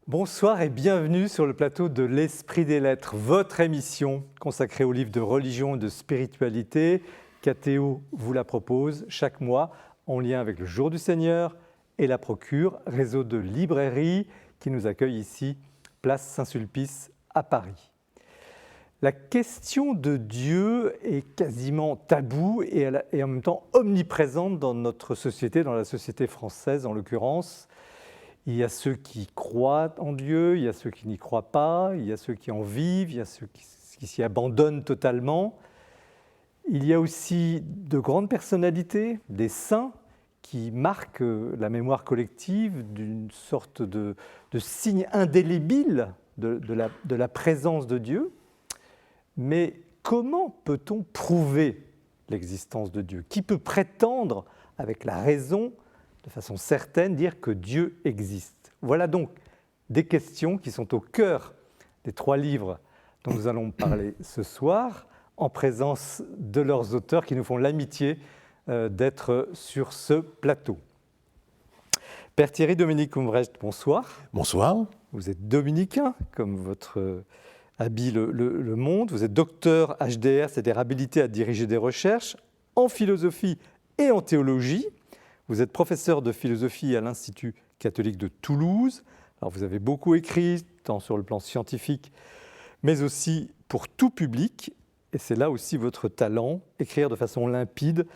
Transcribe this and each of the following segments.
Bonsoir et bienvenue sur le plateau de l'Esprit des Lettres, votre émission consacrée aux livres de religion et de spiritualité. KTO vous la propose chaque mois en lien avec le Jour du Seigneur et la Procure, réseau de librairies qui nous accueille ici, place Saint-Sulpice à Paris. La question de Dieu est quasiment taboue et en même temps omniprésente dans notre société, dans la société française en l'occurrence. Il y a ceux qui croient en Dieu, il y a ceux qui n'y croient pas, il y a ceux qui en vivent, il y a ceux qui s'y abandonnent totalement. Il y a aussi de grandes personnalités, des saints, qui marquent la mémoire collective d'une sorte de signe indélébile de la présence de Dieu. Mais comment peut-on prouver l'existence de Dieu ? Qui peut prétendre, avec la raison, de façon certaine, dire que Dieu existe? Voilà donc des questions qui sont au cœur des 3 livres dont nous allons parler ce soir, en présence de leurs auteurs qui nous font l'amitié d'être sur ce plateau. Père Thierry Dominique Humbrecht, bonsoir. Bonsoir. Vous êtes dominicain, comme votre habit le montre. Vous êtes docteur HDR, c'est-à-dire habilité à diriger des recherches en philosophie et en théologie. Vous êtes professeur de philosophie à l'Institut catholique de Toulouse. Alors vous avez beaucoup écrit, tant sur le plan scientifique, mais aussi pour tout public. Et c'est là aussi votre talent, écrire de façon limpide,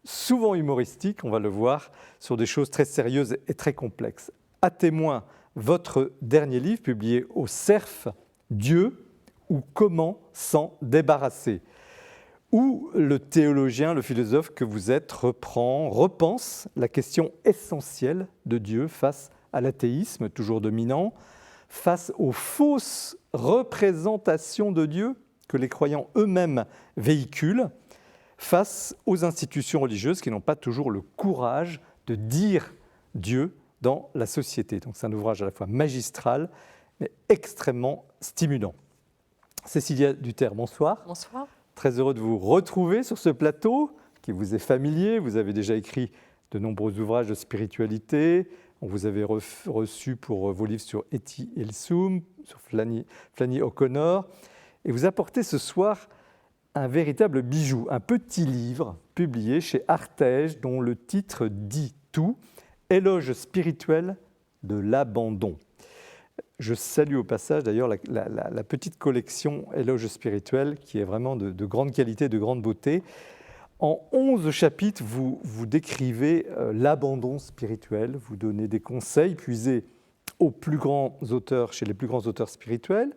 souvent humoristique, on va le voir, sur des choses très sérieuses et très complexes. À témoin, votre dernier livre, publié au CERF, Dieu ou comment s'en débarrasser, où le théologien, le philosophe que vous êtes repense la question essentielle de Dieu face à l'athéisme toujours dominant, face aux fausses représentations de Dieu que les croyants eux-mêmes véhiculent, face aux institutions religieuses qui n'ont pas toujours le courage de dire Dieu dans la société. Donc c'est un ouvrage à la fois magistral, mais extrêmement stimulant. Cécilia Duterre, bonsoir. Bonsoir. Très heureux de vous retrouver sur ce plateau qui vous est familier. Vous avez déjà écrit de nombreux ouvrages de spiritualité. On vous avait reçu pour vos livres sur Etty Hillesum, sur Flannery O'Connor. Et vous apportez ce soir un véritable bijou, un petit livre publié chez Artege dont le titre dit tout, Éloge spirituel de l'abandon. Je salue au passage d'ailleurs la petite collection Éloge spirituel qui est vraiment de grande qualité, de grande beauté. En 11 chapitres, vous décrivez l'abandon spirituel, vous donnez des conseils puisés aux plus grands auteurs, chez les plus grands auteurs spirituels,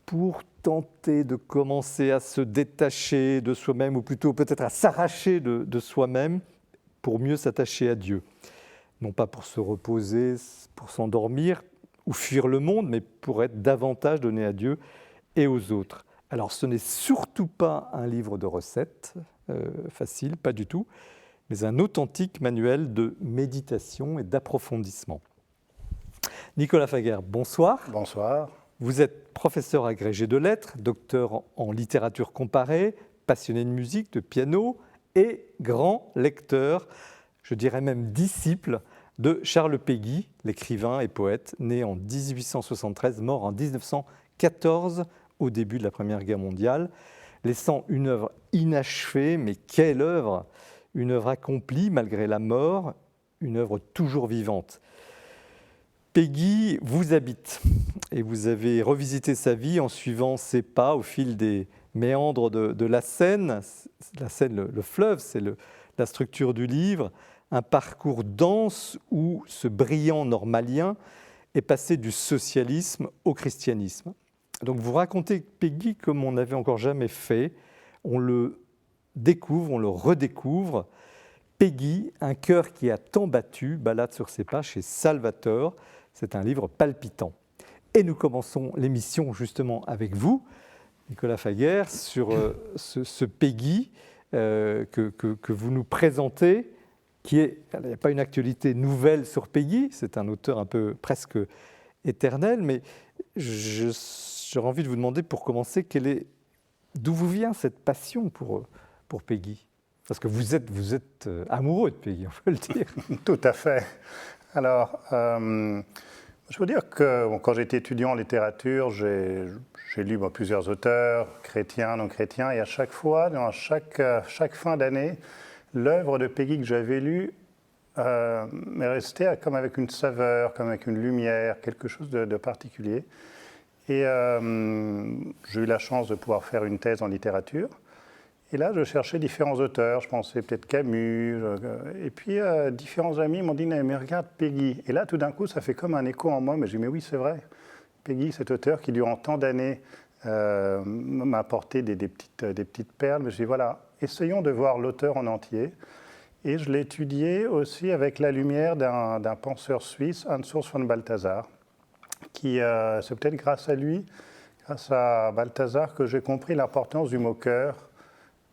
pour tenter de commencer à se détacher de soi-même, ou plutôt peut-être à s'arracher de soi-même pour mieux s'attacher à Dieu. Non pas pour se reposer, pour s'endormir ou fuir le monde, mais pour être davantage donné à Dieu et aux autres. Alors ce n'est surtout pas un livre de recettes facile, pas du tout, mais un authentique manuel de méditation et d'approfondissement. Nicolas Faguer, bonsoir. Bonsoir. Vous êtes professeur agrégé de lettres, docteur en littérature comparée, passionné de musique, de piano et grand lecteur, je dirais même disciple, de Charles Péguy, l'écrivain et poète, né en 1873, mort en 1914, au début de la Première Guerre mondiale, laissant une œuvre inachevée, mais quelle œuvre! Une œuvre accomplie malgré la mort, une œuvre toujours vivante. Péguy vous habite et vous avez revisité sa vie en suivant ses pas au fil des méandres de la Seine. La Seine, le fleuve, c'est la structure du livre. Un parcours dense où ce brillant normalien est passé du socialisme au christianisme. Donc vous racontez Péguy comme on n'avait encore jamais fait. On le découvre, on le redécouvre. Péguy, un cœur qui a tant battu, balade sur ses pas chez Salvator. C'est un livre palpitant. Et nous commençons l'émission justement avec vous, Nicolas Faguer, sur ce Péguy que vous nous présentez. Il n'y a pas une actualité nouvelle sur Péguy, c'est un auteur un peu presque éternel, mais j'aurais envie de vous demander pour commencer, d'où vous vient cette passion pour Péguy ? Parce que vous êtes amoureux de Péguy, on peut le dire. Tout à fait. Alors, Je veux dire que quand j'étais étudiant en littérature, j'ai lu plusieurs auteurs, chrétiens, non chrétiens, et à chaque fois, dans chaque fin d'année, l'œuvre de Péguy que j'avais lue m'est restée comme avec une saveur, comme avec une lumière, quelque chose de particulier. Et j'ai eu la chance de pouvoir faire une thèse en littérature. Et là, je cherchais différents auteurs, je pensais peut-être Camus, et puis différents amis m'ont dit « mais regarde Péguy ». Et là, tout d'un coup, ça fait comme un écho en moi, mais j'ai dit « mais oui, c'est vrai, Péguy, cet auteur qui, durant tant d'années, m'a apporté des petites perles ». Mais je dis « voilà, essayons de voir l'auteur en entier ». Et je l'ai étudié aussi avec la lumière d'un penseur suisse, Hans Urs von Balthasar, qui, c'est peut-être grâce à lui, grâce à Balthasar, que j'ai compris l'importance du mot-cœur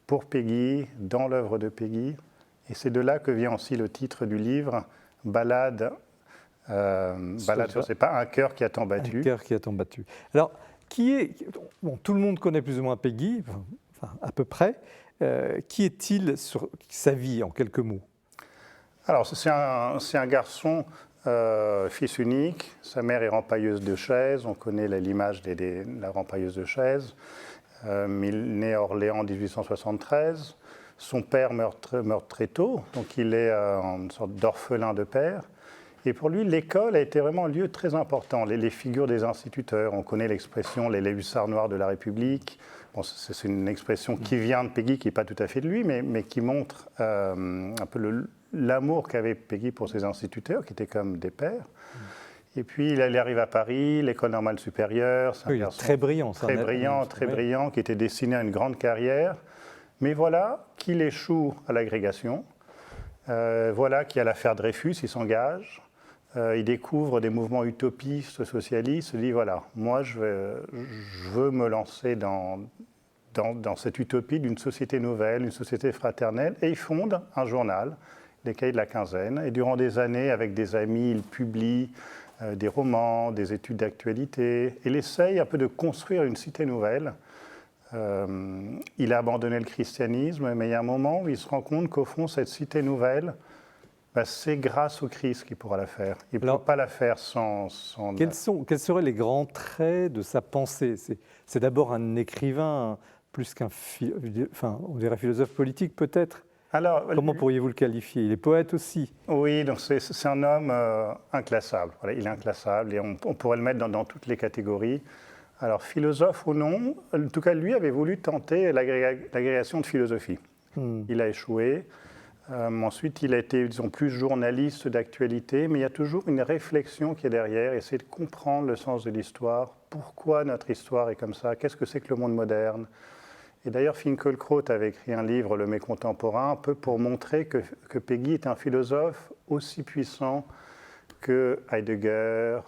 pour Péguy, dans l'œuvre de Péguy. Et c'est de là que vient aussi le titre du livre, Ballade, Ballade, c'est pas un cœur qui a tant battu. Un cœur qui a tant battu. Alors, tout le monde connaît plus ou moins Péguy, enfin, à peu près. Qui est-il sur sa vie, en quelques mots? Alors, c'est un garçon, fils unique. Sa mère est rempailleuse de chaises. On connaît l'image de la rempailleuse de chaises. Il naît à Orléans en 1873. Son père meurt très tôt, donc il est une sorte d'orphelin de père. Et pour lui, l'école a été vraiment un lieu très important. Les figures des instituteurs, on connaît l'expression « les hussards noirs de la République ». Bon, c'est une expression qui vient de Péguy, qui n'est pas tout à fait de lui, mais qui montre un peu l'amour qu'avait Péguy pour ses instituteurs, qui étaient comme des pères. Et puis, il arrive à Paris, l'école normale supérieure. C'est un garçon très brillant. Très brillant, qui était destiné à une grande carrière. Mais voilà qu'il échoue à l'agrégation. Voilà qu'il y a l'affaire Dreyfus, il s'engage. Il découvre des mouvements utopistes, socialistes. Il dit, voilà, moi, je veux me lancer dans cette utopie d'une société nouvelle, une société fraternelle. Et il fonde un journal, les Cahiers de la Quinzaine. Et durant des années, avec des amis, il publie des romans, des études d'actualité. Il essaye un peu de construire une cité nouvelle. Il a abandonné le christianisme, mais il y a un moment où il se rend compte qu'au fond, cette cité nouvelle, c'est grâce au Christ qu'il pourra la faire. Il ne peut pas la faire sans... Quels seraient les grands traits de sa pensée? C'est d'abord un écrivain, plus qu'un on dirait philosophe politique peut-être. Alors, comment pourriez-vous le qualifier? Il est poète aussi. Oui, donc c'est un homme inclassable. Voilà, il est inclassable et on pourrait le mettre dans toutes les catégories. Alors, philosophe ou non, en tout cas, lui avait voulu tenter l'agrégation de philosophie. Il a échoué. Ensuite, il a été, disons, plus journaliste d'actualité, mais il y a toujours une réflexion qui est derrière, essayer de comprendre le sens de l'histoire, pourquoi notre histoire est comme ça, qu'est-ce que c'est que le monde moderne. Et d'ailleurs, Finkielkraut avait écrit un livre, Le Mécontemporain, un peu pour montrer que Péguy est un philosophe aussi puissant que Heidegger,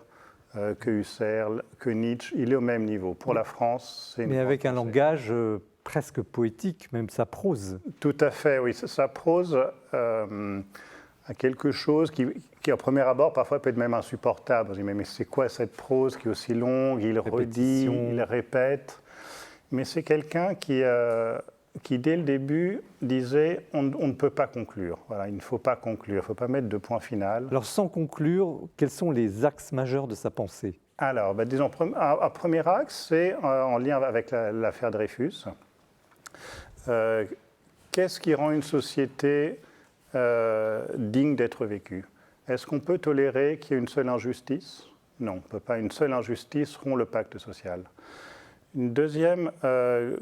que Husserl, que Nietzsche. Il est au même niveau. Pour la France, c'est une... Mais avec un langage... presque poétique, même sa prose. Tout à fait, oui. Sa prose a quelque chose qui, au premier abord, parfois peut être même insupportable. On se dit, mais c'est quoi cette prose qui est aussi longue? Il redit, il répète. Mais c'est quelqu'un qui, dès le début, disait on ne peut pas conclure. Voilà, il ne faut pas conclure, il ne faut pas mettre de point final. Alors, sans conclure, quels sont les axes majeurs de sa pensée? Alors, disons, un premier axe, c'est en lien avec l'affaire Dreyfus. Qu'est-ce qui rend une société digne d'être vécue? Est-ce qu'on peut tolérer qu'il y ait une seule injustice? Non, on ne peut pas. Une seule injustice rompt le pacte social. Une deuxième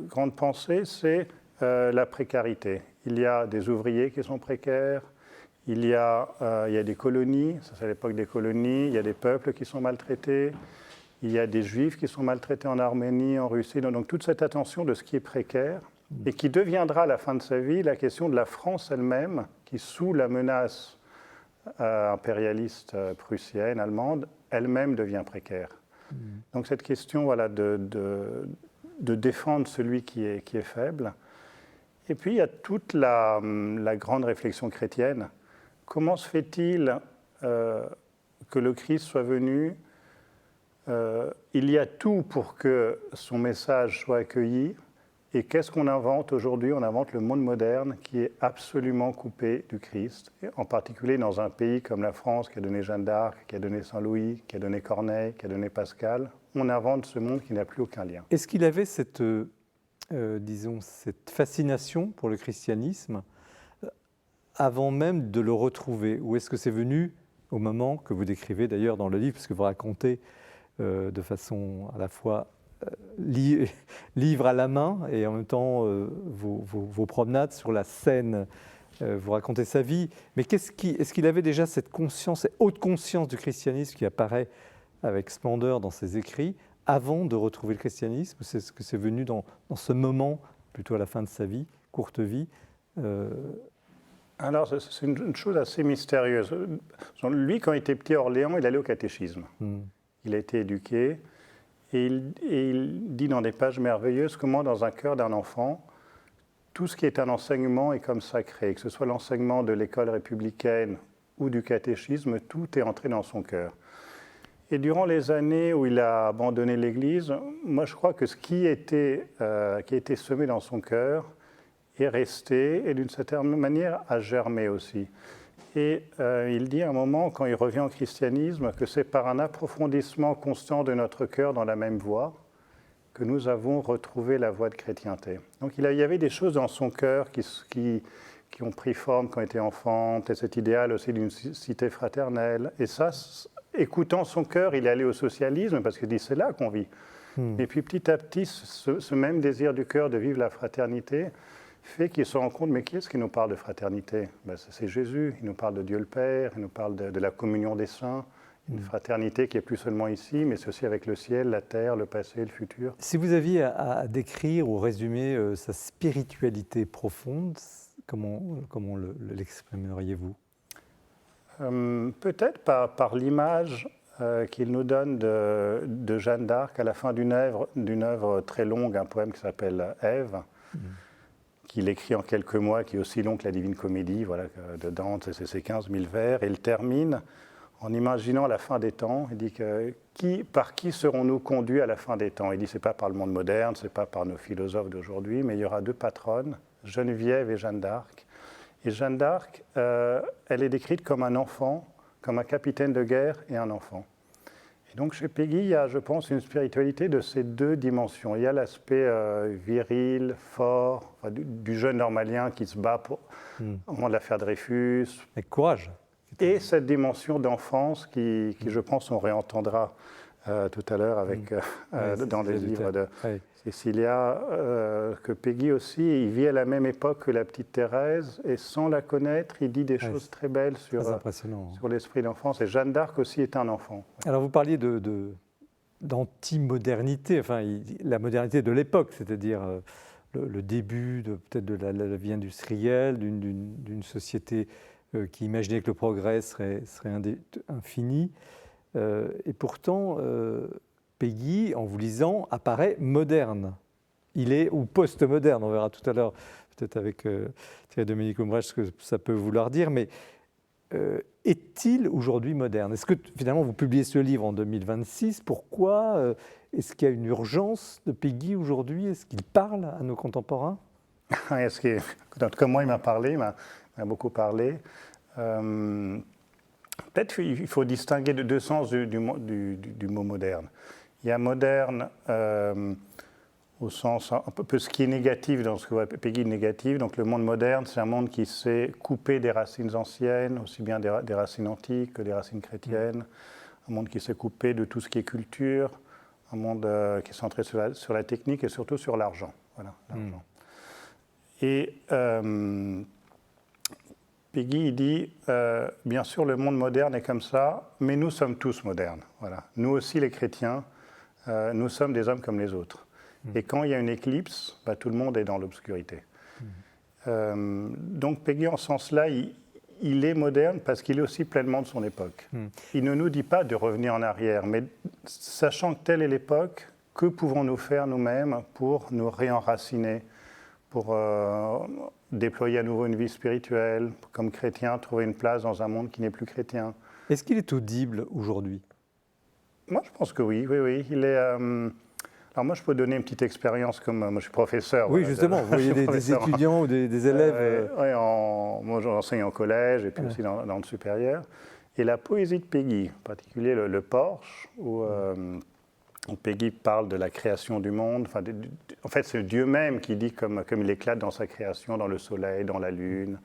grande pensée, c'est la précarité. Il y a des ouvriers qui sont précaires, il y a des colonies, ça c'est l'époque des colonies, il y a des peuples qui sont maltraités, il y a des juifs qui sont maltraités en Arménie, en Russie. Donc toute cette attention de ce qui est précaire, et qui deviendra à la fin de sa vie la question de la France elle-même, qui sous la menace impérialiste prussienne, allemande, elle-même devient précaire. Donc cette question, voilà, de défendre celui qui est faible. Et puis il y a toute la grande réflexion chrétienne. Comment se fait-il que le Christ soit venu? Il y a tout pour que son message soit accueilli. Et qu'est-ce qu'on invente aujourd'hui? On invente le monde moderne qui est absolument coupé du Christ, et en particulier dans un pays comme la France qui a donné Jeanne d'Arc, qui a donné Saint-Louis, qui a donné Corneille, qui a donné Pascal. On invente ce monde qui n'a plus aucun lien. Est-ce qu'il avait cette, disons, cette fascination pour le christianisme avant même de le retrouver? Ou est-ce que c'est venu au moment que vous décrivez d'ailleurs dans le livre, puisque vous racontez de façon à la fois livre à la main et en même temps vos promenades sur la Seine, vous racontez sa vie. Mais est-ce qu'il avait déjà cette conscience, cette haute conscience du christianisme qui apparaît avec splendeur dans ses écrits avant de retrouver le christianisme? Ou est-ce que c'est venu dans ce moment, plutôt à la fin de sa vie, courte vie Alors, c'est une chose assez mystérieuse. Lui, quand il était petit à Orléans, il allait au catéchisme. Il a été éduqué. Et il dit dans des pages merveilleuses comment, dans un cœur d'un enfant, tout ce qui est un enseignement est comme sacré. Que ce soit l'enseignement de l'école républicaine ou du catéchisme, tout est entré dans son cœur. Et durant les années où il a abandonné l'Église, moi je crois que ce qui a été semé dans son cœur est resté et d'une certaine manière a germé aussi. Et il dit à un moment, quand il revient au christianisme, que c'est par un approfondissement constant de notre cœur dans la même voie que nous avons retrouvé la voie de chrétienté. Donc il y avait des choses dans son cœur qui ont pris forme quand il était enfant, et cet idéal aussi d'une cité fraternelle. Et ça, écoutant son cœur, il est allé au socialisme parce qu'il dit c'est là qu'on vit. Et puis petit à petit, ce même désir du cœur de vivre la fraternité fait qu'il se rend compte, mais qui est-ce qui nous parle de fraternité? C'est Jésus, il nous parle de Dieu le Père, il nous parle de la communion des saints, une fraternité qui est plus seulement ici, mais c'est aussi avec le ciel, la terre, le passé, le futur. Si vous aviez à décrire ou résumer sa spiritualité profonde, comment l'exprimeriez-vous? Peut-être par l'image qu'il nous donne de Jeanne d'Arc à la fin d'une œuvre très longue, un poème qui s'appelle Ève, qu'il écrit en quelques mois, qui est aussi long que la Divine Comédie, voilà, de Dante, c'est ses 15 000 vers, et il termine en imaginant la fin des temps. Il dit par qui serons-nous conduits à la fin des temps? Il dit c'est pas par le monde moderne, c'est pas par nos philosophes d'aujourd'hui, mais il y aura deux patronnes, Geneviève et Jeanne d'Arc. Et Jeanne d'Arc, elle est décrite comme un enfant, comme un capitaine de guerre et un enfant. Et donc chez Péguy, il y a, je pense, une spiritualité de ces deux dimensions. Il y a l'aspect viril, fort, du jeune normalien qui se bat au moment de l'affaire Dreyfus. Avec courage. Et cette dimension d'enfance qui, je pense, on réentendra tout à l'heure dans les livres de Cécilia, que Péguy aussi, il vit à la même époque que la petite Thérèse, et sans la connaître, il dit des choses très belles sur l'esprit d'enfance. Et Jeanne d'Arc aussi est un enfant. Alors vous parliez d'anti-modernité, enfin la modernité de l'époque, c'est-à-dire le début peut-être de la vie industrielle, d'une société qui imaginait que le progrès serait infini. Et pourtant, Péguy, en vous lisant, apparaît moderne. Ou post-moderne, on verra tout à l'heure, peut-être avec Thierry Dominique Ombrèche, ce que ça peut vouloir dire, mais est-il aujourd'hui moderne? Est-ce que finalement vous publiez ce livre en 2026? Pourquoi est-ce qu'il y a une urgence de Péguy aujourd'hui? Est-ce qu'il parle à nos contemporains? En tout cas, moi, il m'a parlé, il m'a beaucoup parlé. Peut-être qu'il faut distinguer de deux sens du mot moderne. Il y a moderne au sens un peu ce qui est négatif dans ce que Péguy est négatif. Donc le monde moderne, c'est un monde qui s'est coupé des racines anciennes, aussi bien des racines antiques que des racines chrétiennes. Un monde qui s'est coupé de tout ce qui est culture. Un monde qui est centré sur la technique et surtout sur l'argent. Voilà, l'argent. Et Péguy il dit, bien sûr, le monde moderne est comme ça, mais nous sommes tous modernes. Voilà. Nous aussi, les chrétiens, nous sommes des hommes comme les autres. Et quand il y a une éclipse, tout le monde est dans l'obscurité. Donc Péguy, en ce sens-là, il est moderne parce qu'il est aussi pleinement de son époque. Il ne nous dit pas de revenir en arrière, mais sachant que telle est l'époque, que pouvons-nous faire nous-mêmes pour nous réenraciner, pour déployer à nouveau une vie spirituelle, comme chrétien, trouver une place dans un monde qui n'est plus chrétien. Est-ce qu'il est audible aujourd'hui? Moi, je pense que oui. Il est, Alors moi, je peux donner une petite expérience comme moi, je suis professeur. Oui, voilà, justement, vous voyez des étudiants ou des élèves. Oui, moi j'enseigne en collège et puis aussi dans le supérieur. Et la poésie de Péguy, en particulier le Porche, où Péguy parle de la création du monde. En fait, c'est Dieu même qui dit comme il éclate dans sa création, dans le soleil, dans la lune,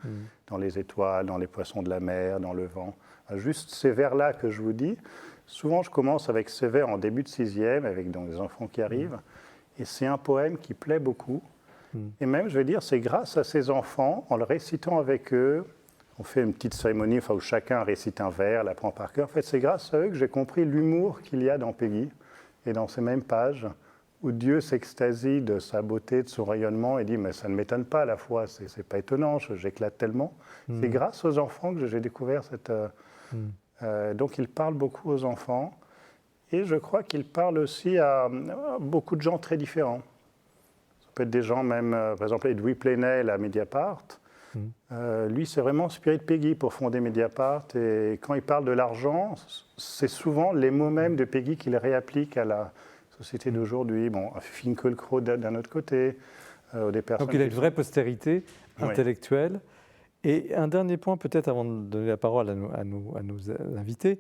dans les étoiles, dans les poissons de la mer, dans le vent. Juste ces vers-là que je vous dis, souvent je commence avec ces vers en début de sixième, avec donc des enfants qui arrivent, et c'est un poème qui plaît beaucoup. Et même, je vais dire, c'est grâce à ces enfants, en le récitant avec eux, on fait une petite cérémonie où chacun récite un vers, l'apprend par cœur. En fait, c'est grâce à eux que j'ai compris l'humour qu'il y a dans Péguy, et dans ces mêmes pages, où Dieu s'extasie de sa beauté, de son rayonnement, et dit, mais ça ne m'étonne pas à la fois, c'est pas étonnant, j'éclate tellement. C'est grâce aux enfants que j'ai découvert cette... donc il parle beaucoup aux enfants, et je crois qu'il parle aussi à beaucoup de gens très différents. Ça peut être des gens même, par exemple Edoui Plenel à Mediapart. Lui, c'est vraiment Spirit Péguy pour fonder Mediapart, et quand il parle de l'argent, c'est souvent les mots mêmes de Péguy qu'il réapplique à la société d'aujourd'hui. Bon, Finkielkraut d'un autre côté, des personnes... Donc il a une vraie postérité intellectuelle. Et un dernier point, peut-être avant de donner la parole à nos invités,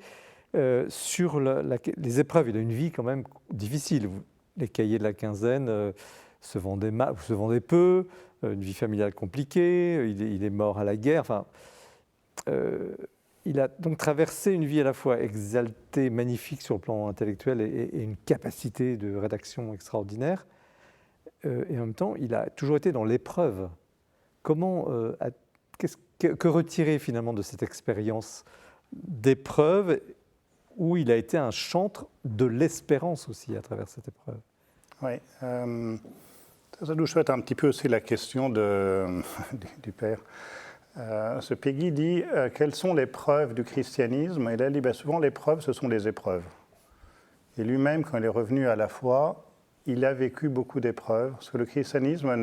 sur les épreuves. Il a une vie quand même difficile. Les cahiers de la quinzaine se vendaient peu, une vie familiale compliquée, il est mort à la guerre. Enfin, il a donc traversé une vie à la fois exaltée, magnifique sur le plan intellectuel et une capacité de rédaction extraordinaire. Et en même temps, il a toujours été dans l'épreuve. Comment... que retirer finalement de cette expérience d'épreuve où il a été un chantre de l'espérance aussi à travers cette épreuve? Oui, ça nous souhaite un petit peu aussi la question du père. Ce Péguy dit quelles sont les preuves du christianisme? Et là, il dit souvent les preuves, ce sont les épreuves. Et lui-même, quand il est revenu à la foi, il a vécu beaucoup d'épreuves, parce que le christianisme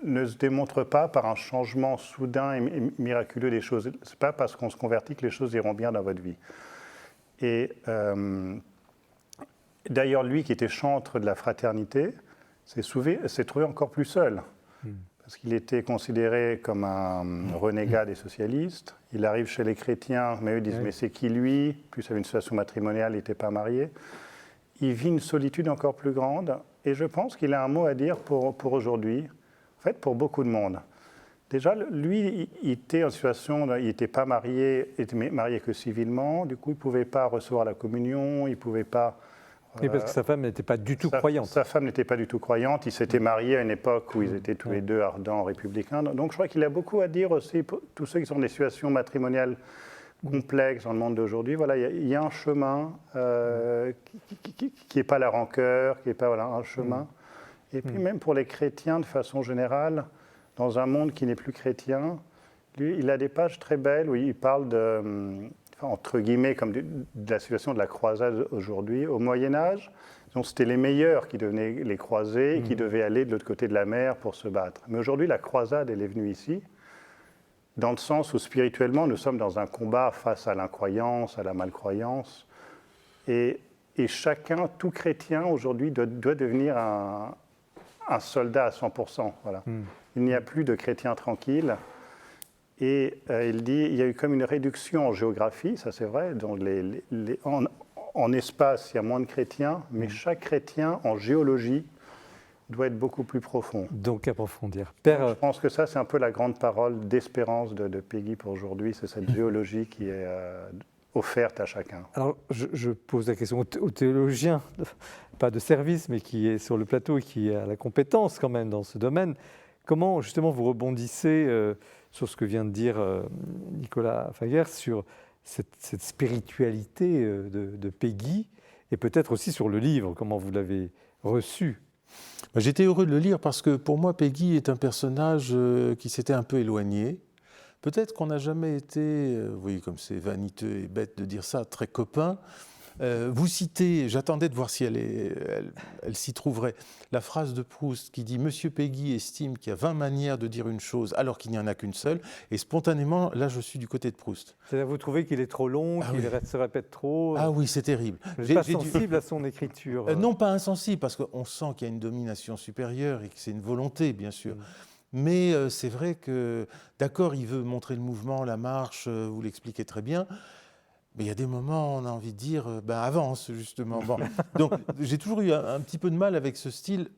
ne se démontre pas par un changement soudain et miraculeux des choses. Ce n'est pas parce qu'on se convertit que les choses iront bien dans votre vie. Et d'ailleurs, lui qui était chantre de la fraternité, s'est trouvé encore plus seul, parce qu'il était considéré comme un renégat des socialistes. Il arrive chez les chrétiens, mais eux disent mais c'est qui lui? Plus il avait une situation matrimoniale, il n'était pas marié. Il vit une solitude encore plus grande, et je pense qu'il a un mot à dire pour aujourd'hui, en fait pour beaucoup de monde. Déjà, lui, il était en situation, il n'était pas marié, il était marié que civilement, du coup il ne pouvait pas recevoir la communion, il ne pouvait pas... Oui, parce que sa femme n'était pas du tout croyante. Sa femme n'était pas du tout croyante, il s'était marié à une époque où ils étaient tous les deux ardents républicains, donc je crois qu'il a beaucoup à dire aussi pour tous ceux qui sont dans des situations matrimoniales complexe dans le monde d'aujourd'hui. Voilà, il y a un chemin qui n'est pas la rancœur, qui n'est pas un chemin. Et puis même pour les chrétiens de façon générale, dans un monde qui n'est plus chrétien, lui, il a des pages très belles où il parle entre guillemets, comme de la situation de la croisade aujourd'hui. Au Moyen-Âge, c'était les meilleurs qui devenaient les croisés et qui devaient aller de l'autre côté de la mer pour se battre. Mais aujourd'hui, la croisade, elle est venue ici, dans le sens où spirituellement, nous sommes dans un combat face à l'incroyance, à la malcroyance. Et chacun, tout chrétien aujourd'hui, doit devenir un soldat à 100%. Voilà. Il n'y a plus de chrétiens tranquilles. Et il dit il y a eu comme une réduction en géographie, ça c'est vrai. Donc en espace, il y a moins de chrétiens, mais chaque chrétien en géologie doit être beaucoup plus profond. Donc approfondir. Père, je pense que ça, c'est un peu la grande parole d'espérance de Péguy pour aujourd'hui, c'est cette géologie qui est offerte à chacun. Alors, je pose la question au théologien, pas de service, mais qui est sur le plateau et qui a la compétence quand même dans ce domaine. Comment, justement, vous rebondissez sur ce que vient de dire Nicolas Faguer, sur cette spiritualité de Péguy, et peut-être aussi sur le livre, comment vous l'avez reçu? J'étais heureux de le lire parce que pour moi, Péguy est un personnage qui s'était un peu éloigné. Peut-être qu'on n'a jamais été, oui, comme c'est vaniteux et bête de dire ça, très copains, Vous citez, j'attendais de voir si elle s'y trouverait, la phrase de Proust qui dit « Monsieur Péguy estime qu'il y a 20 manières de dire une chose alors qu'il n'y en a qu'une seule ». Et spontanément, là, je suis du côté de Proust. C'est-à-dire, vous trouvez qu'il est trop long, qu'il se répète trop? Ah oui, c'est terrible. Vous n'êtes pas sensible à son écriture? Non, pas insensible, parce qu'on sent qu'il y a une domination supérieure et que c'est une volonté, bien sûr. Mais c'est vrai que, d'accord, il veut montrer le mouvement, la marche, vous l'expliquez très bien, mais il y a des moments où on a envie de dire, avance, justement. Bon. Donc, j'ai toujours eu un petit peu de mal avec ce style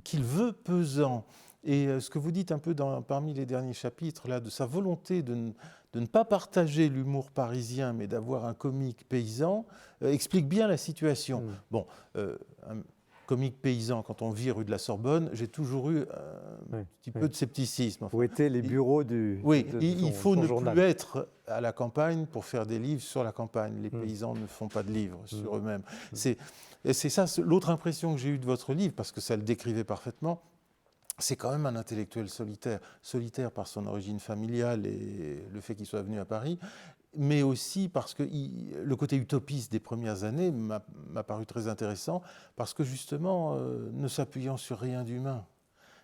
qu'il veut pesant. Et ce que vous dites un peu parmi les derniers chapitres, là, de sa volonté de ne pas partager l'humour parisien, mais d'avoir un comique paysan, explique bien la situation. Bon, un comique paysan, quand on vit rue de la Sorbonne, j'ai toujours eu un petit peu de scepticisme. Où étaient les bureaux il faut ne journal. plus être à la campagne pour faire des livres sur la campagne. Les paysans ne font pas de livres sur eux-mêmes. C'est ça, l'autre impression que j'ai eue de votre livre, parce que ça le décrivait parfaitement, c'est quand même un intellectuel solitaire. Solitaire par son origine familiale et le fait qu'il soit venu à Paris, mais aussi parce que le côté utopiste des premières années m'a paru très intéressant, parce que justement, ne s'appuyant sur rien d'humain,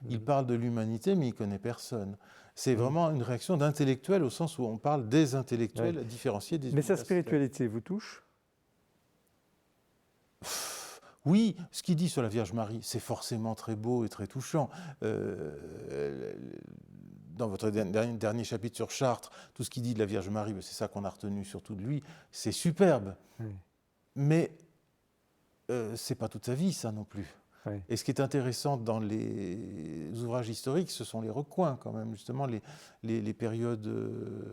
il parle de l'humanité, mais il ne connaît personne. C'est vraiment une réaction d'intellectuel au sens où on parle des intellectuels différenciés des Mais sa universitaires. spiritualité vous touche? Oui, ce qu'il dit sur la Vierge Marie, c'est forcément très beau et très touchant. Dans votre dernier chapitre sur Chartres, tout ce qu'il dit de la Vierge Marie, c'est ça qu'on a retenu surtout de lui, c'est superbe. Mais ce n'est pas toute sa vie, ça non plus. Et ce qui est intéressant dans les ouvrages historiques, ce sont les recoins quand même, justement les périodes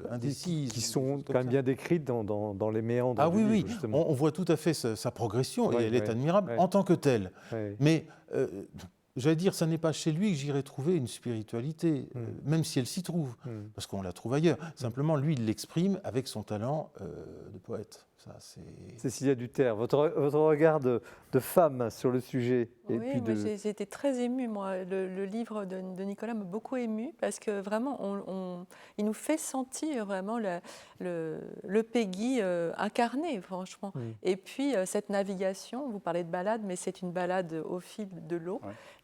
indécises. Qui sont quand même bien décrites dans les méandres. Ah oui, livre, oui, justement. on voit tout à fait sa progression, et elle est admirable en tant que telle. Mais j'allais dire, ça n'est pas chez lui que j'irai trouver une spiritualité, même si elle s'y trouve, parce qu'on la trouve ailleurs. Simplement, lui, il l'exprime avec son talent de poète. Cécilia Duterre, votre regard de femme sur le sujet. Oui, j'ai été très émue, moi. Le livre de Nicolas m'a beaucoup émue, parce que vraiment, il nous fait sentir vraiment le Péguy incarné, franchement. Et puis, cette navigation, vous parlez de balade, mais c'est une balade au fil de l'eau.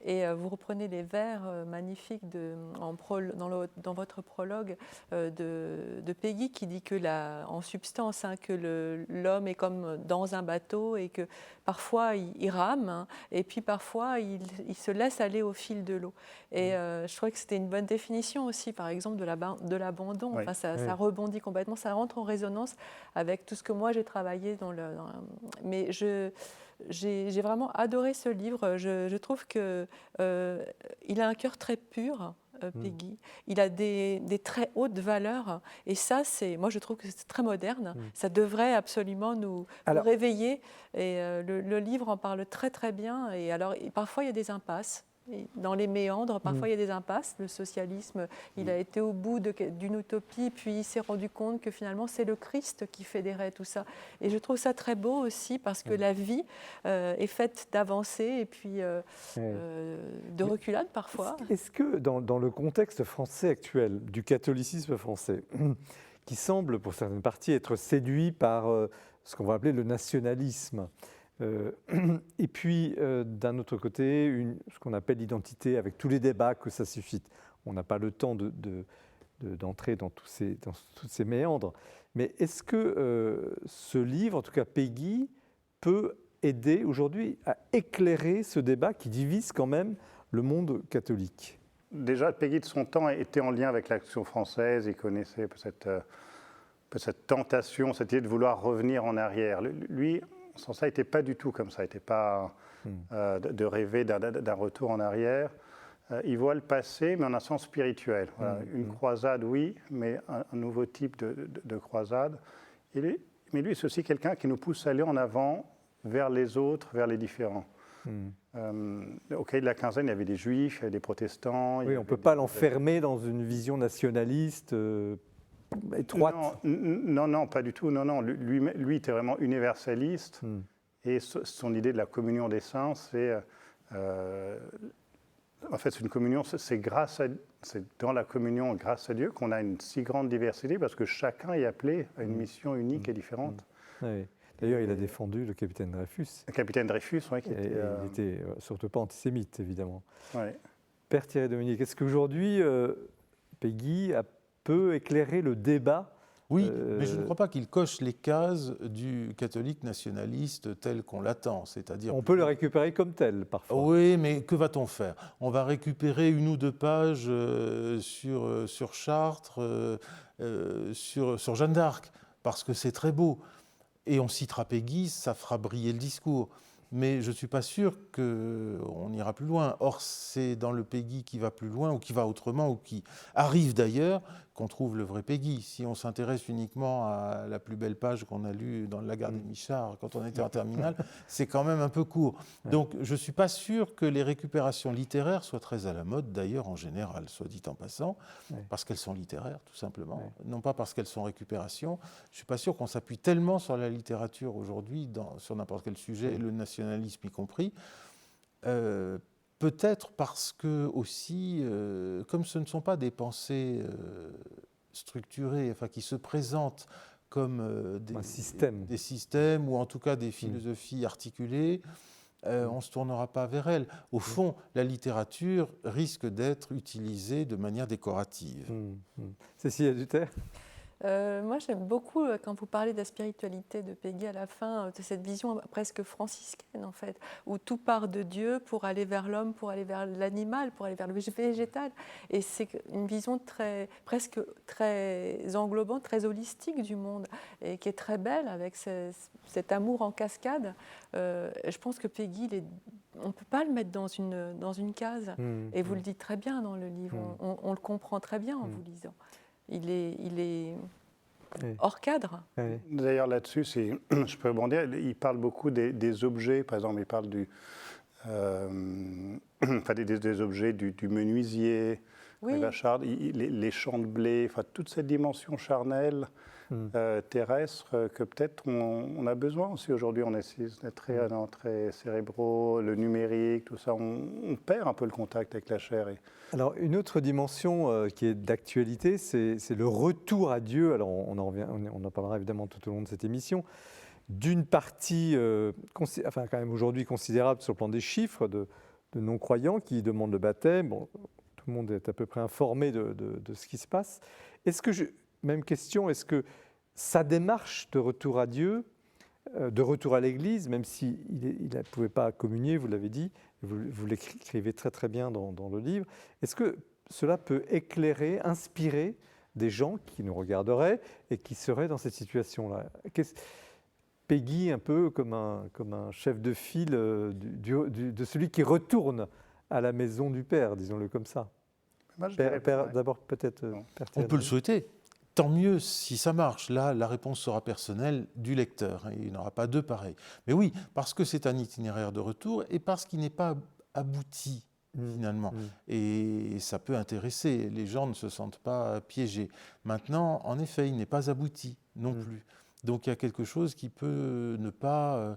Et vous reprenez les vers magnifiques dans votre prologue de Péguy, qui dit que en substance, que l'homme est comme dans un bateau et que parfois il rame, et puis parfois il se laisse aller au fil de l'eau. Et je trouvais que c'était une bonne définition aussi, par exemple, de l'abandon. Enfin, ça rebondit complètement, ça rentre en résonance avec tout ce que moi j'ai travaillé mais j'ai vraiment adoré ce livre. Je trouve qu'il a un cœur très pur, Péguy. Il a des très hautes valeurs, et ça, moi je trouve que c'est très moderne. Ça devrait absolument nous réveiller, et le livre en parle très très bien. Et alors, parfois il y a des impasses. Dans les méandres, parfois il y a des impasses. Le socialisme, il a été au bout d'une utopie, puis il s'est rendu compte que finalement c'est le Christ qui fédérait tout ça. Et je trouve ça très beau aussi, parce que la vie est faite d'avancées et puis de reculades parfois. Est-ce que dans le contexte français actuel, du catholicisme français, qui semble pour certaines parties être séduit par ce qu'on va appeler le nationalisme, et puis, d'un autre côté, ce qu'on appelle l'identité, avec tous les débats que ça suscite. On n'a pas le temps d'entrer dans tous ces méandres. Mais est-ce que ce livre, en tout cas Péguy, peut aider aujourd'hui à éclairer ce débat qui divise quand même le monde catholique? Déjà, Péguy de son temps était en lien avec l'Action française. Il connaissait cette tentation, cette idée de vouloir revenir en arrière. Lui, ça n'était pas du tout comme ça, il n'était pas de rêver d'un retour en arrière. Il voit le passé, mais en un sens spirituel. Voilà. Une croisade, oui, mais un nouveau type de croisade. Mais lui, c'est aussi quelqu'un qui nous pousse à aller en avant vers les autres, vers les différents. Au cahier de la quinzaine, il y avait des juifs, il y avait des protestants. Oui, on ne peut pas l'enfermer dans une vision nationaliste étroite. Non, pas du tout. Non. Lui était vraiment universaliste. Et son idée de la communion des saints, c'est... en fait, c'est une communion, c'est dans la communion, grâce à Dieu, qu'on a une si grande diversité, parce que chacun est appelé à une mission unique et différente. Oui. D'ailleurs, il a défendu le capitaine Dreyfus. Le capitaine Dreyfus, oui, qui Et était... il n'était surtout pas antisémite, évidemment. ouais. Père Thierry Dominique, est-ce qu'aujourd'hui, Peggy peut éclairer le débat? Oui, mais je ne crois pas qu'il coche les cases du catholique nationaliste tel qu'on l'attend, c'est-à-dire... On peut le récupérer comme tel, parfois. Oui, mais que va-t-on faire? On va récupérer 1 ou 2 pages sur Chartres, sur Jeanne d'Arc, parce que c'est très beau. Et on citera Peggy, ça fera briller le discours. Mais je ne suis pas sûr qu'on ira plus loin. Or, c'est dans le Peggy qui va plus loin, ou qui va autrement, ou qui arrive d'ailleurs, qu'on trouve le vrai Peggy. Si on s'intéresse uniquement à la plus belle page qu'on a lue dans La Gare des Michards quand on était en terminale, c'est quand même un peu court. Donc, je ne suis pas sûr que les récupérations littéraires soient très à la mode, d'ailleurs, en général, soit dit en passant, parce qu'elles sont littéraires, tout simplement. Non pas parce qu'elles sont récupérations. Je ne suis pas sûr qu'on s'appuie tellement sur la littérature aujourd'hui, sur n'importe quel sujet, le nationalisme y compris. Peut-être parce que aussi, comme ce ne sont pas des pensées structurées, enfin, qui se présentent comme des systèmes, ou en tout cas des philosophies articulées, on ne se tournera pas vers elles. Au fond, la littérature risque d'être utilisée de manière décorative. Cécilia Duterre? Moi, j'aime beaucoup quand vous parlez de la spiritualité de Peggy à la fin, de cette vision presque franciscaine, en fait, où tout part de Dieu pour aller vers l'homme, pour aller vers l'animal, pour aller vers le végétal. Et c'est une vision presque très englobante, très holistique du monde, et qui est très belle, avec cet amour en cascade. Je pense que Peggy, on ne peut pas le mettre dans une case. Et vous le dites très bien dans le livre, on le comprend très bien en vous lisant. Il est hors cadre. D'ailleurs, là-dessus, je peux rebondir, il parle beaucoup des objets, par exemple, il parle des objets du menuisier, la charde, les champs de blé, toute cette dimension charnelle, terrestre, que peut-être on a besoin aussi aujourd'hui. On est très cérébraux, le numérique, tout ça, on perd un peu le contact avec la chair. Alors, une autre dimension qui est d'actualité, c'est le retour à Dieu. Alors, on en parlera évidemment tout au long de cette émission. D'une partie, quand même aujourd'hui considérable sur le plan des chiffres, de non-croyants qui demandent le baptême. Bon, tout le monde est à peu près informé de ce qui se passe. Même question, est-ce que sa démarche de retour à Dieu, de retour à l'Église, même s'il ne pouvait pas communier, vous l'avez dit, vous l'écrivez très très bien dans le livre, est-ce que cela peut éclairer, inspirer des gens qui nous regarderaient et qui seraient dans cette situation-là? Peggy, un peu comme un chef de file de celui qui retourne à la maison du Père, disons-le comme ça. D'abord peut-être... On peut le souhaiter. Tant mieux si ça marche. Là, la réponse sera personnelle du lecteur. Il n'y en aura pas 2 pareils. Mais oui, parce que c'est un itinéraire de retour et parce qu'il n'est pas abouti, finalement. Et ça peut intéresser. Les gens ne se sentent pas piégés. Maintenant, en effet, il n'est pas abouti non plus. Donc il y a quelque chose qui peut ne pas...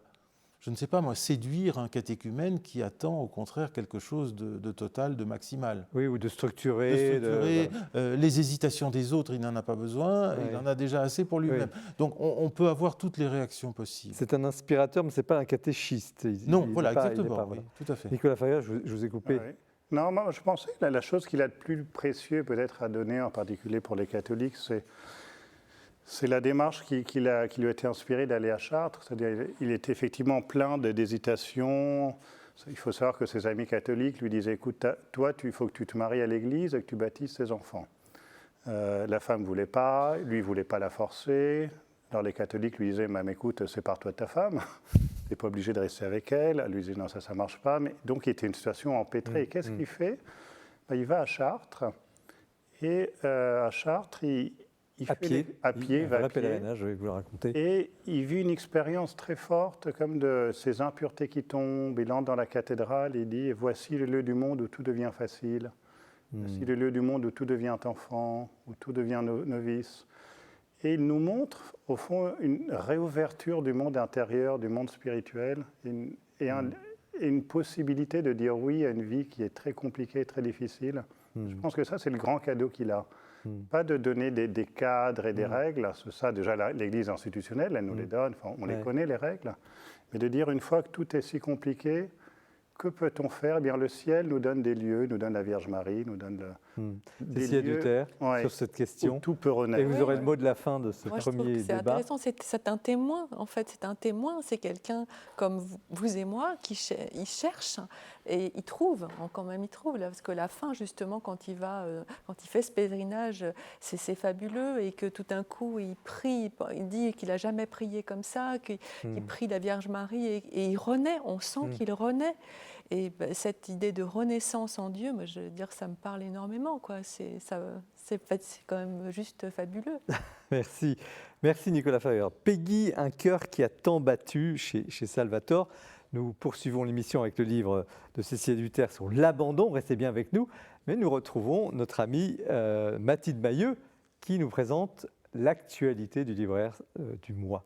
je ne sais pas moi, séduire un catéchumène qui attend au contraire quelque chose de total, de maximal. Oui, ou de structuré. Les hésitations des autres, il n'en a pas besoin, il en a déjà assez pour lui-même. Donc on peut avoir toutes les réactions possibles. C'est un inspirateur, mais ce n'est pas un catéchiste. Exactement, oui, tout à fait. Nicolas Faria, je vous ai coupé. Non, moi, je pensais que la chose qu'il a de plus précieux peut-être à donner, en particulier pour les catholiques, c'est la démarche qui lui a été inspirée d'aller à Chartres. C'est-à-dire il était effectivement plein d'hésitations. Il faut savoir que ses amis catholiques lui disaient « Écoute, toi, il faut que tu te maries à l'église et que tu baptises tes enfants. » La femme ne voulait pas, lui ne voulait pas la forcer. Alors les catholiques lui disaient « Même écoute, sépare-toi de ta femme, tu n'es pas obligé de rester avec elle. » Elle lui disait « Non, ça ne marche pas. » Mais donc il était une situation empêtrée. Et qu'est-ce qu'il fait? Il va à Chartres. Et à Chartres, il fait à pied, un vrai pèlerinage, je vais vous le raconter. Et il vit une expérience très forte, comme de ces impuretés qui tombent. Il entre dans la cathédrale, il dit « Voici le lieu du monde où tout devient facile. Voici le lieu du monde où tout devient enfant, où tout devient novice. » Et il nous montre, au fond, une réouverture du monde intérieur, du monde spirituel, et une possibilité de dire oui à une vie qui est très compliquée, très difficile. Je pense que ça, c'est le grand cadeau qu'il a. Pas de donner des cadres et des règles, c'est ça déjà l'Église institutionnelle, elle nous les donne, enfin, on les connaît les règles, mais de dire une fois que tout est si compliqué, que peut-on faire? Eh bien, le ciel nous donne des lieux, nous donne la Vierge Marie, nous donne des Cécilia lieux Duterte, sur cette question. où tout peut renaître. Et vous aurez le mot de la fin de ce Moi, je trouve premier que c'est débat. intéressant. C'est un témoin, en fait. C'est un témoin. C'est quelqu'un comme vous et moi qui il cherche et il trouve. Quand même, il trouve. Là, parce que la fin, justement, quand il fait ce pèlerinage, c'est fabuleux. Et que tout d'un coup, il prie. Il dit qu'il n'a jamais prié comme ça, qu'il prie la Vierge Marie et il renaît. On sent qu'il renaît. Et cette idée de renaissance en Dieu, moi, je veux dire, ça me parle énormément, quoi. C'est quand même juste fabuleux. Merci. Merci Nicolas Faure. Peggy, un cœur qui a tant battu chez Salvatore. Nous poursuivons l'émission avec le livre de Cécilia Duterte sur l'abandon. Restez bien avec nous. Mais nous retrouvons notre amie Mathilde Mailleux qui nous présente l'actualité du livraire du mois.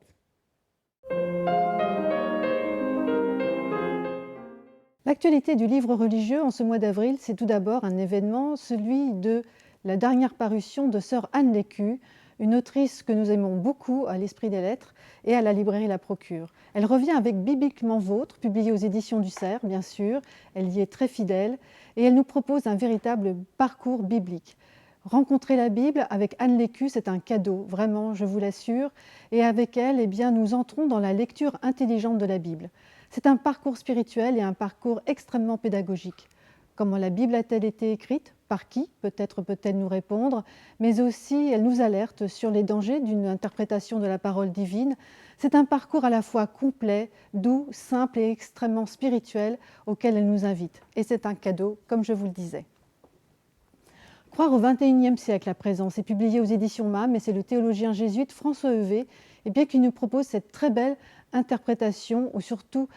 L'actualité du livre religieux en ce mois d'avril, c'est tout d'abord un événement, celui de la dernière parution de sœur Anne Lécu, une autrice que nous aimons beaucoup à l'Esprit des Lettres et à la librairie La Procure. Elle revient avec Bibliquement Vôtre, publié aux éditions du Cerf, bien sûr. Elle y est très fidèle et elle nous propose un véritable parcours biblique. Rencontrer la Bible avec Anne Lécu, c'est un cadeau, vraiment, je vous l'assure. Et avec elle, eh bien, nous entrons dans la lecture intelligente de la Bible. C'est un parcours spirituel et un parcours extrêmement pédagogique. Comment la Bible a-t-elle été écrite? Par qui? Peut-être peut-elle nous répondre, mais aussi elle nous alerte sur les dangers d'une interprétation de la parole divine. C'est un parcours à la fois complet, doux, simple et extrêmement spirituel auquel elle nous invite. Et c'est un cadeau, comme je vous le disais. Croire au XXIe siècle à présent, c'est publié aux éditions MAM et c'est le théologien jésuite François Heuvet qui nous propose cette très belle interprétation ou surtout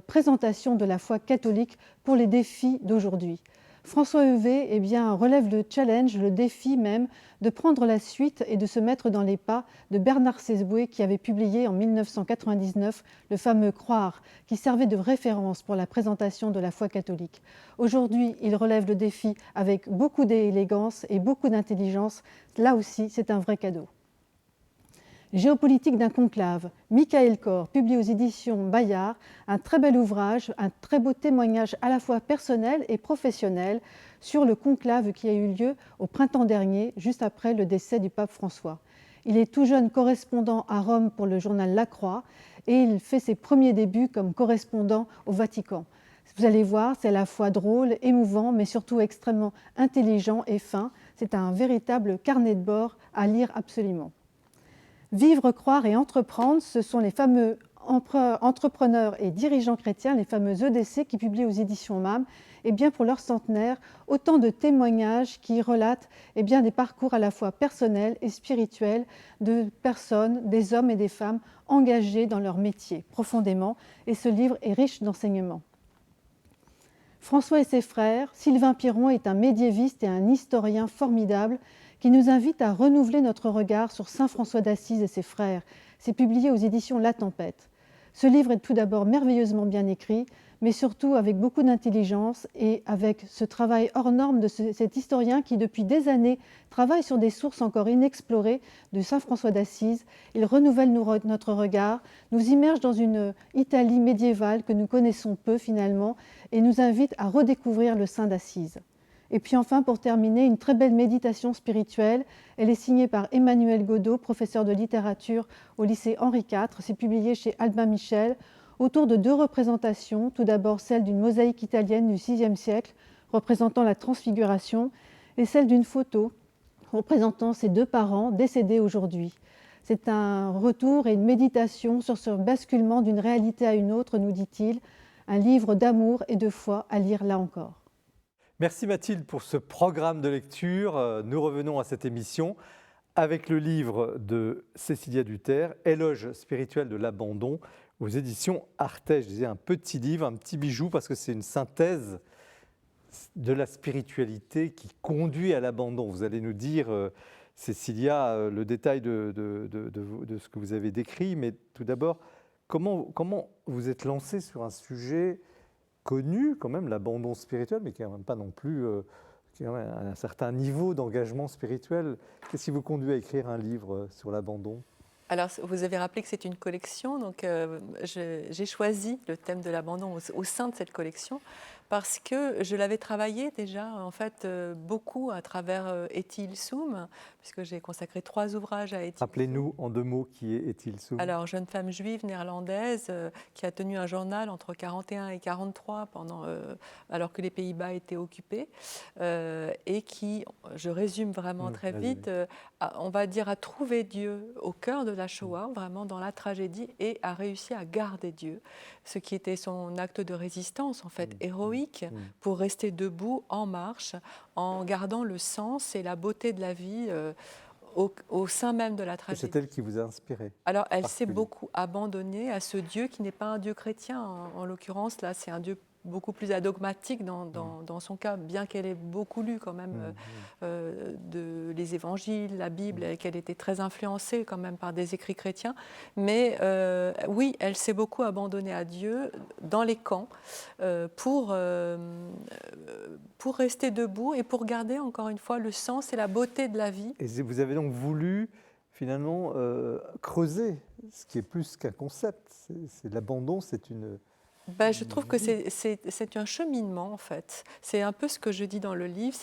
présentation de la foi catholique pour les défis d'aujourd'hui. François Heuvet relève le challenge, le défi même, de prendre la suite et de se mettre dans les pas de Bernard Sesboué qui avait publié en 1999 le fameux Croire, qui servait de référence pour la présentation de la foi catholique. Aujourd'hui, il relève le défi avec beaucoup d'élégance et beaucoup d'intelligence. Là aussi, c'est un vrai cadeau. Géopolitique d'un conclave, Michael Kor, publié aux éditions Bayard, un très bel ouvrage, un très beau témoignage à la fois personnel et professionnel sur le conclave qui a eu lieu au printemps dernier, juste après le décès du pape François. Il est tout jeune correspondant à Rome pour le journal La Croix et il fait ses premiers débuts comme correspondant au Vatican. Vous allez voir, c'est à la fois drôle, émouvant, mais surtout extrêmement intelligent et fin. C'est un véritable carnet de bord à lire absolument. Vivre, croire et entreprendre, ce sont les fameux entrepreneurs et dirigeants chrétiens, les fameux EDC qui publient aux éditions MAM, pour leur centenaire, autant de témoignages qui relatent des parcours à la fois personnels et spirituels de personnes, des hommes et des femmes engagés dans leur métier profondément, et ce livre est riche d'enseignements. François et ses frères, Sylvain Piron est un médiéviste et un historien formidable qui nous invite à renouveler notre regard sur saint François d'Assise et ses frères. C'est publié aux éditions La Tempête. Ce livre est tout d'abord merveilleusement bien écrit, mais surtout avec beaucoup d'intelligence et avec ce travail hors norme de cet historien qui, depuis des années, travaille sur des sources encore inexplorées de saint François d'Assise. Il renouvelle notre regard, nous immerge dans une Italie médiévale que nous connaissons peu finalement et nous invite à redécouvrir le saint d'Assise. Et puis enfin, pour terminer, une très belle méditation spirituelle. Elle est signée par Emmanuel Godot, professeur de littérature au lycée Henri IV. C'est publié chez Albin Michel, autour de deux représentations. Tout d'abord celle d'une mosaïque italienne du VIe siècle, représentant la Transfiguration, et celle d'une photo représentant ses deux parents décédés aujourd'hui. C'est un retour et une méditation sur ce basculement d'une réalité à une autre, nous dit-il. Un livre d'amour et de foi à lire là encore. Merci Mathilde pour ce programme de lecture. Nous revenons à cette émission avec le livre de Cécilia Duterte, Éloge spirituel de l'abandon, aux éditions Artege. Je disais un petit livre, un petit bijou, parce que c'est une synthèse de la spiritualité qui conduit à l'abandon. Vous allez nous dire, Cécilia, le détail de ce que vous avez décrit, mais tout d'abord, comment vous êtes lancée sur un sujet connu, quand même, l'abandon spirituel, mais qui n'est même pas non plus quand même un certain niveau d'engagement spirituel. Qu'est-ce qui vous conduit à écrire un livre sur l'abandon ? Alors, vous avez rappelé que c'est une collection, donc j'ai choisi le thème de l'abandon au sein de cette collection parce que je l'avais travaillé déjà, en fait, beaucoup à travers Etty Hillesum, puisque j'ai consacré 3 ouvrages à Etty Hillesum. Rappelez-nous en 2 mots qui est Etty Hillesum. Alors, jeune femme juive néerlandaise qui a tenu un journal entre 41 et 43 alors que les Pays-Bas étaient occupés et qui, je résume vraiment très vite, on va dire a trouvé Dieu au cœur de la Shoah, vraiment dans la tragédie, et a réussi à garder Dieu, ce qui était son acte de résistance en fait héroïque pour rester debout, en marche, en gardant le sens et la beauté de la vie au sein même de la tragédie. C'est elle qui vous a inspiré? Alors, elle s'est beaucoup abandonnée à ce Dieu qui n'est pas un Dieu chrétien. En l'occurrence, là, c'est un Dieu beaucoup plus adogmatique dans son cas, bien qu'elle ait beaucoup lu quand même les évangiles, la Bible, et qu'elle était très influencée quand même par des écrits chrétiens. Mais oui, elle s'est beaucoup abandonnée à Dieu dans les camps pour rester debout et pour garder encore une fois le sens et la beauté de la vie. Et vous avez donc voulu finalement creuser ce qui est plus qu'un concept. C'est l'abandon, c'est une... Je trouve que c'est un cheminement, en fait. C'est un peu ce que je dis dans le livre,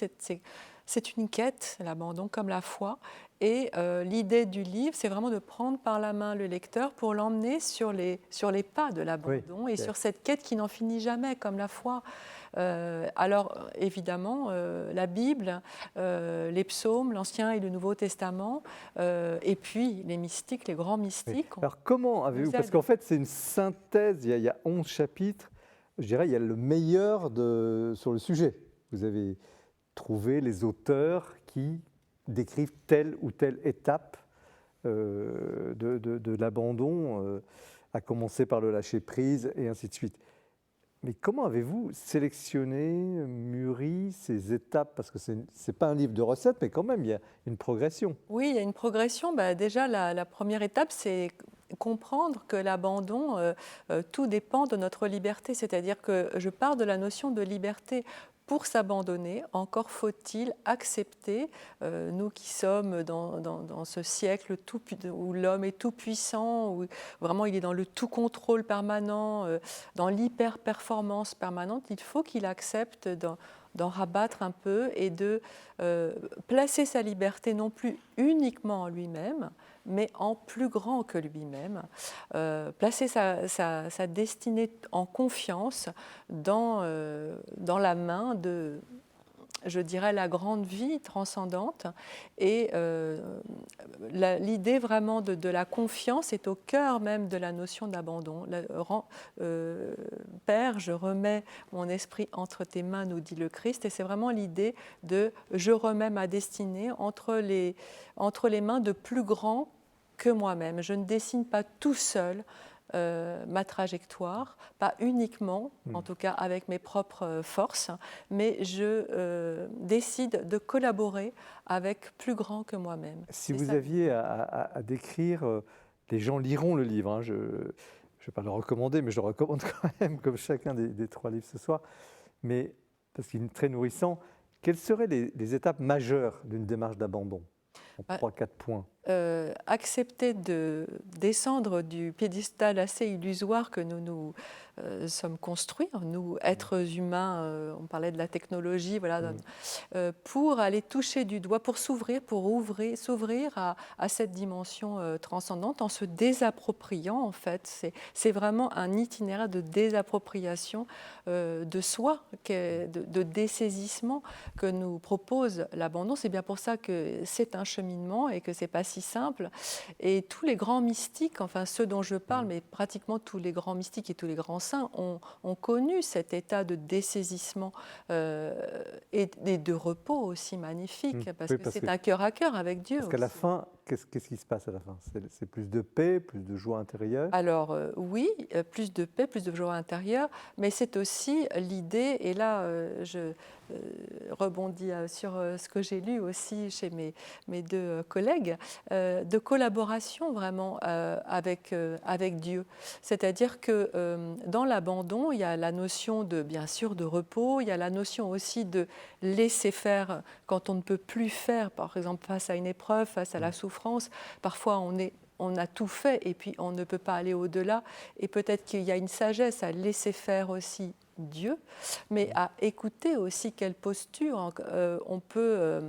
c'est une quête, l'abandon, comme la foi. Et l'idée du livre, c'est vraiment de prendre par la main le lecteur pour l'emmener sur les pas de l'abandon et sur cette quête qui n'en finit jamais, comme la foi. Alors, évidemment, la Bible, les psaumes, l'Ancien et le Nouveau Testament, et puis les mystiques, les grands mystiques. Oui. Alors, comment avez-vous... Parce qu'en fait, c'est une synthèse, il y a 11 chapitres, je dirais, il y a le meilleur sur le sujet. Vous avez trouvé les auteurs qui décrivent telle ou telle étape de l'abandon, à commencer par le lâcher-prise, et ainsi de suite. Mais comment avez-vous sélectionné, mûri ces étapes? Parce que ce n'est pas un livre de recettes, mais quand même, il y a une progression. Oui, il y a une progression. Déjà, la première étape, c'est comprendre que l'abandon, tout dépend de notre liberté. C'est-à-dire que je pars de la notion de liberté. Pour s'abandonner, encore faut-il accepter, nous qui sommes dans ce siècle où l'homme est tout puissant, où vraiment il est dans le tout contrôle permanent, dans l'hyper-performance permanente, il faut qu'il accepte d'en rabattre un peu et de placer sa liberté non plus uniquement en lui-même, mais en plus grand que lui-même, placer sa destinée en confiance dans la main de, je dirais, la grande vie transcendante. Et l'idée vraiment de la confiance est au cœur même de la notion d'abandon. Père, je remets mon esprit entre tes mains, nous dit le Christ, et c'est vraiment l'idée de je remets ma destinée entre les mains de plus grands que moi-même. Je ne dessine pas tout seul ma trajectoire, pas uniquement, en tout cas avec mes propres forces, mais je décide de collaborer avec plus grand que moi-même. Si vous aviez à décrire, les gens liront le livre, hein, je ne vais pas le recommander, mais je le recommande quand même, comme chacun des 3 livres ce soir, mais parce qu'il est très nourrissant. Quelles seraient les étapes majeures d'une démarche d'abandon, en 3-4 points? Accepter de descendre du piédestal assez illusoire que nous sommes construits, nous, êtres humains, on parlait de la technologie, voilà, pour aller toucher du doigt, pour s'ouvrir à cette dimension transcendante en se désappropriant, en fait. C'est vraiment un itinéraire de désappropriation de soi, de dessaisissement que nous propose l'abandon. C'est bien pour ça que c'est un cheminement et que c'est pas si simple. Et tous les grands mystiques, enfin ceux dont je parle, mais pratiquement tous les grands mystiques et tous les grands saints ont connu cet état de dessaisissement et de repos aussi magnifique, parce que c'est un cœur à cœur avec Dieu. Parce qu'à la fin, qu'est-ce qui se passe à la fin? C'est plus de paix, plus de joie intérieure? Alors oui, plus de paix, plus de joie intérieure, mais c'est aussi l'idée, et là je rebondis sur ce que j'ai lu aussi chez mes deux collègues, de collaboration vraiment avec Dieu. C'est-à-dire que dans l'abandon, il y a la notion de, bien sûr, de repos, il y a la notion aussi de laisser faire quand on ne peut plus faire, par exemple face à une épreuve, face à la souffrance. Parfois on a tout fait et puis on ne peut pas aller au-delà. Et peut-être qu'il y a une sagesse à laisser faire aussi Dieu, mais à écouter aussi quelle posture on peut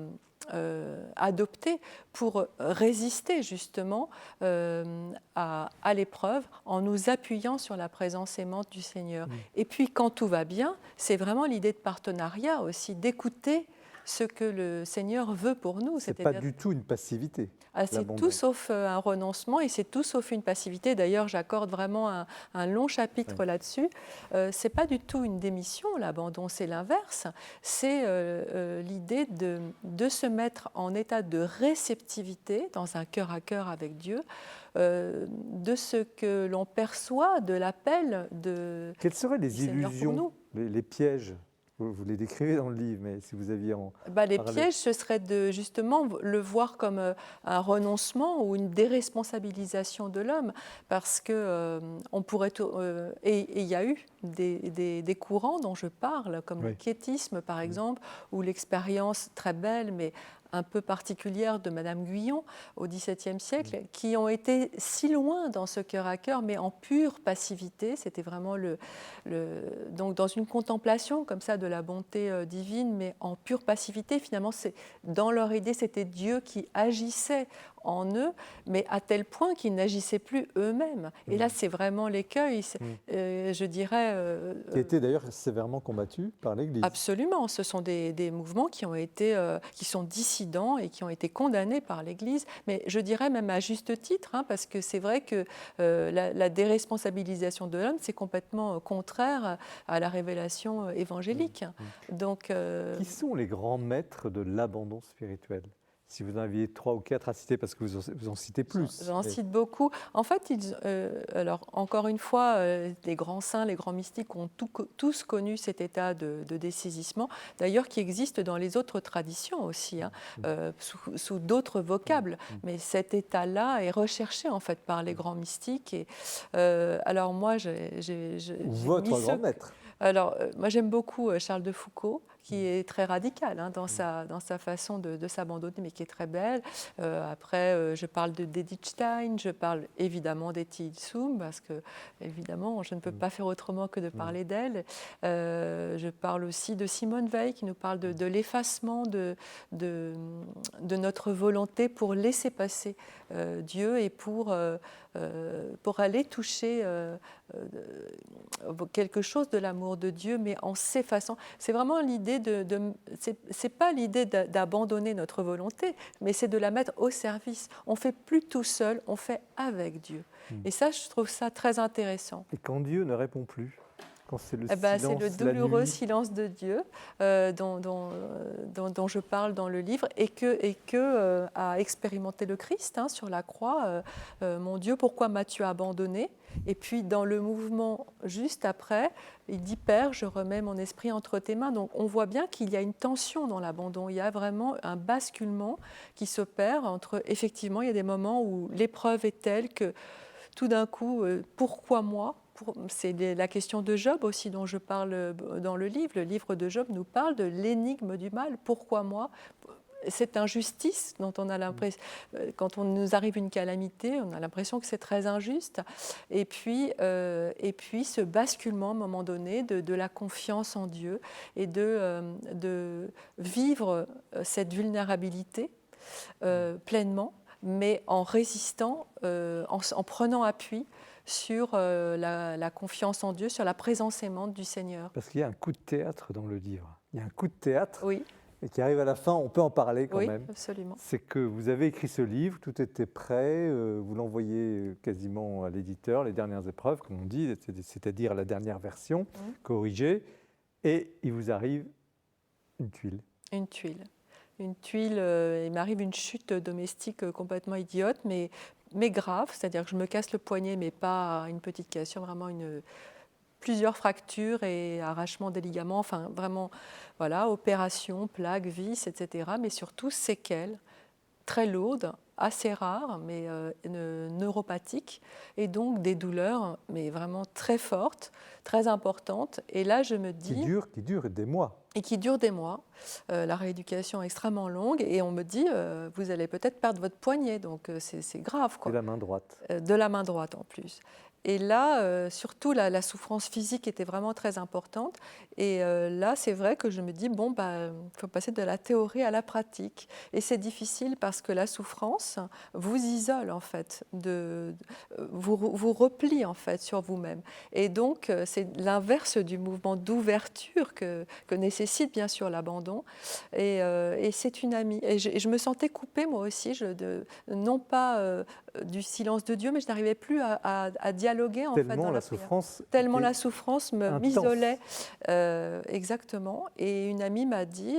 adopter pour résister justement à l'épreuve en nous appuyant sur la présence aimante du Seigneur. Et puis quand tout va bien, c'est vraiment l'idée de partenariat aussi, d'écouter ce que le Seigneur veut pour nous. C'est pas du tout une passivité. C'est tout sauf un renoncement et c'est tout sauf une passivité. D'ailleurs, j'accorde vraiment un long chapitre là-dessus. C'est pas du tout une démission, l'abandon, c'est l'inverse. C'est l'idée de se mettre en état de réceptivité dans un cœur à cœur avec Dieu, de ce que l'on perçoit de l'appel de Quelles seraient les Seigneur pour illusions, nous. les pièges? Vous les décrivez dans le livre, mais si vous aviez en Les parlé. pièges, ce serait de justement le voir comme un renoncement ou une déresponsabilisation de l'homme, parce que on pourrait et il y a eu des courants dont je parle, comme le quiétisme par exemple, ou l'expérience très belle mais un peu particulière de Madame Guyon au XVIIe siècle, qui ont été si loin dans ce cœur à cœur, mais en pure passivité. C'était vraiment donc dans une contemplation comme ça de la bonté divine, mais en pure passivité. Finalement, dans leur idée, c'était Dieu qui agissait en eux, mais à tel point qu'ils n'agissaient plus eux-mêmes. Et là, c'est vraiment l'écueil, je dirais... qui a été d'ailleurs sévèrement combattu par l'Église. Absolument, ce sont des mouvements qui sont dissidents et qui ont été condamnés par l'Église, mais je dirais même à juste titre, parce que c'est vrai que la déresponsabilisation de l'homme, c'est complètement contraire à la révélation évangélique. Donc, Qui sont les grands maîtres de l'abandon spirituel? Si vous en aviez 3 ou 4 à citer, parce que vous en citez plus. J'en cite beaucoup. En fait, alors encore une fois, les grands saints, les grands mystiques ont tous connu cet état de dessaisissement, d'ailleurs qui existe dans les autres traditions aussi, sous d'autres vocables. Mais cet état-là est recherché en fait par les grands mystiques. Et, alors moi, votre grand maître. Alors, moi, j'aime beaucoup Charles de Foucault, qui est très radical dans sa façon de s'abandonner, mais qui est très belle. Après, je parle d'Edith Stein, je parle évidemment d'Etty Hillesum, parce que, évidemment, je ne peux pas faire autrement que de parler d'elle. Je parle aussi de Simone Weil, qui nous parle de l'effacement de notre volonté pour laisser passer Dieu et pour aller toucher quelque chose de l'amour de Dieu, mais en s'effaçant. C'est vraiment l'idée c'est pas l'idée d'abandonner notre volonté, mais c'est de la mettre au service. On fait plus tout seul, on fait avec Dieu. Et ça, je trouve ça très intéressant. Et quand Dieu ne répond plus, quand c'est le c'est silence, le douloureux silence de Dieu dont je parle dans le livre et que a expérimenté le Christ sur la croix. Mon Dieu, pourquoi m'as-tu abandonné? Et puis dans le mouvement juste après, il dit Père, je remets mon esprit entre tes mains. Donc on voit bien qu'il y a une tension dans l'abandon. Il y a vraiment un basculement qui s'opère entre, effectivement, il y a des moments où l'épreuve est telle que tout d'un coup, pourquoi moi? C'est la question de Job aussi dont je parle dans le livre. Le livre de Job nous parle de l'énigme du mal. Pourquoi moi? Cette injustice dont on a l'impression, quand on nous arrive une calamité, on a l'impression que c'est très injuste. Et puis ce basculement, à un moment donné, de la confiance en Dieu et de vivre cette vulnérabilité pleinement, mais en résistant, en prenant appui sur la confiance en Dieu, sur la présence aimante du Seigneur. Parce qu'il y a un coup de théâtre dans le livre. Il y a un coup de théâtre et qui arrive à la fin, on peut en parler quand même. Oui, absolument. C'est que vous avez écrit ce livre, tout était prêt, vous l'envoyez quasiment à l'éditeur, les dernières épreuves, comme on dit, c'est-à-dire la dernière version corrigée, et il vous arrive une tuile. Une tuile. une tuile, il m'arrive une chute domestique complètement idiote, mais grave, c'est-à-dire que je me casse le poignet, mais pas une petite cassure, vraiment plusieurs fractures et arrachement des ligaments, enfin vraiment, voilà, opération, plaques, vis, etc., mais surtout séquelles très lourdes, assez rares, mais neuropathiques, et donc des douleurs, mais vraiment très fortes, très importantes. Et là, je me dis... Qui durent des mois. Et qui durent des mois. La rééducation est extrêmement longue, et on me dit, vous allez peut-être perdre votre poignet, donc c'est grave, quoi. De la main droite. De la main droite, en plus. Et là, surtout, la souffrance physique était vraiment très importante. Et là, c'est vrai que je me dis, bon, faut passer de la théorie à la pratique. Et c'est difficile parce que la souffrance vous isole, en fait, vous replie, en fait, sur vous-même. Et donc, c'est l'inverse du mouvement d'ouverture que nécessite, bien sûr, l'abandon. Et c'est une amie. Et je me sentais coupée, moi aussi, non pas du silence de Dieu, mais je n'arrivais plus à dialoguer en fait, dans la souffrance tellement la souffrance m'isolait. Exactement. Et une amie m'a dit,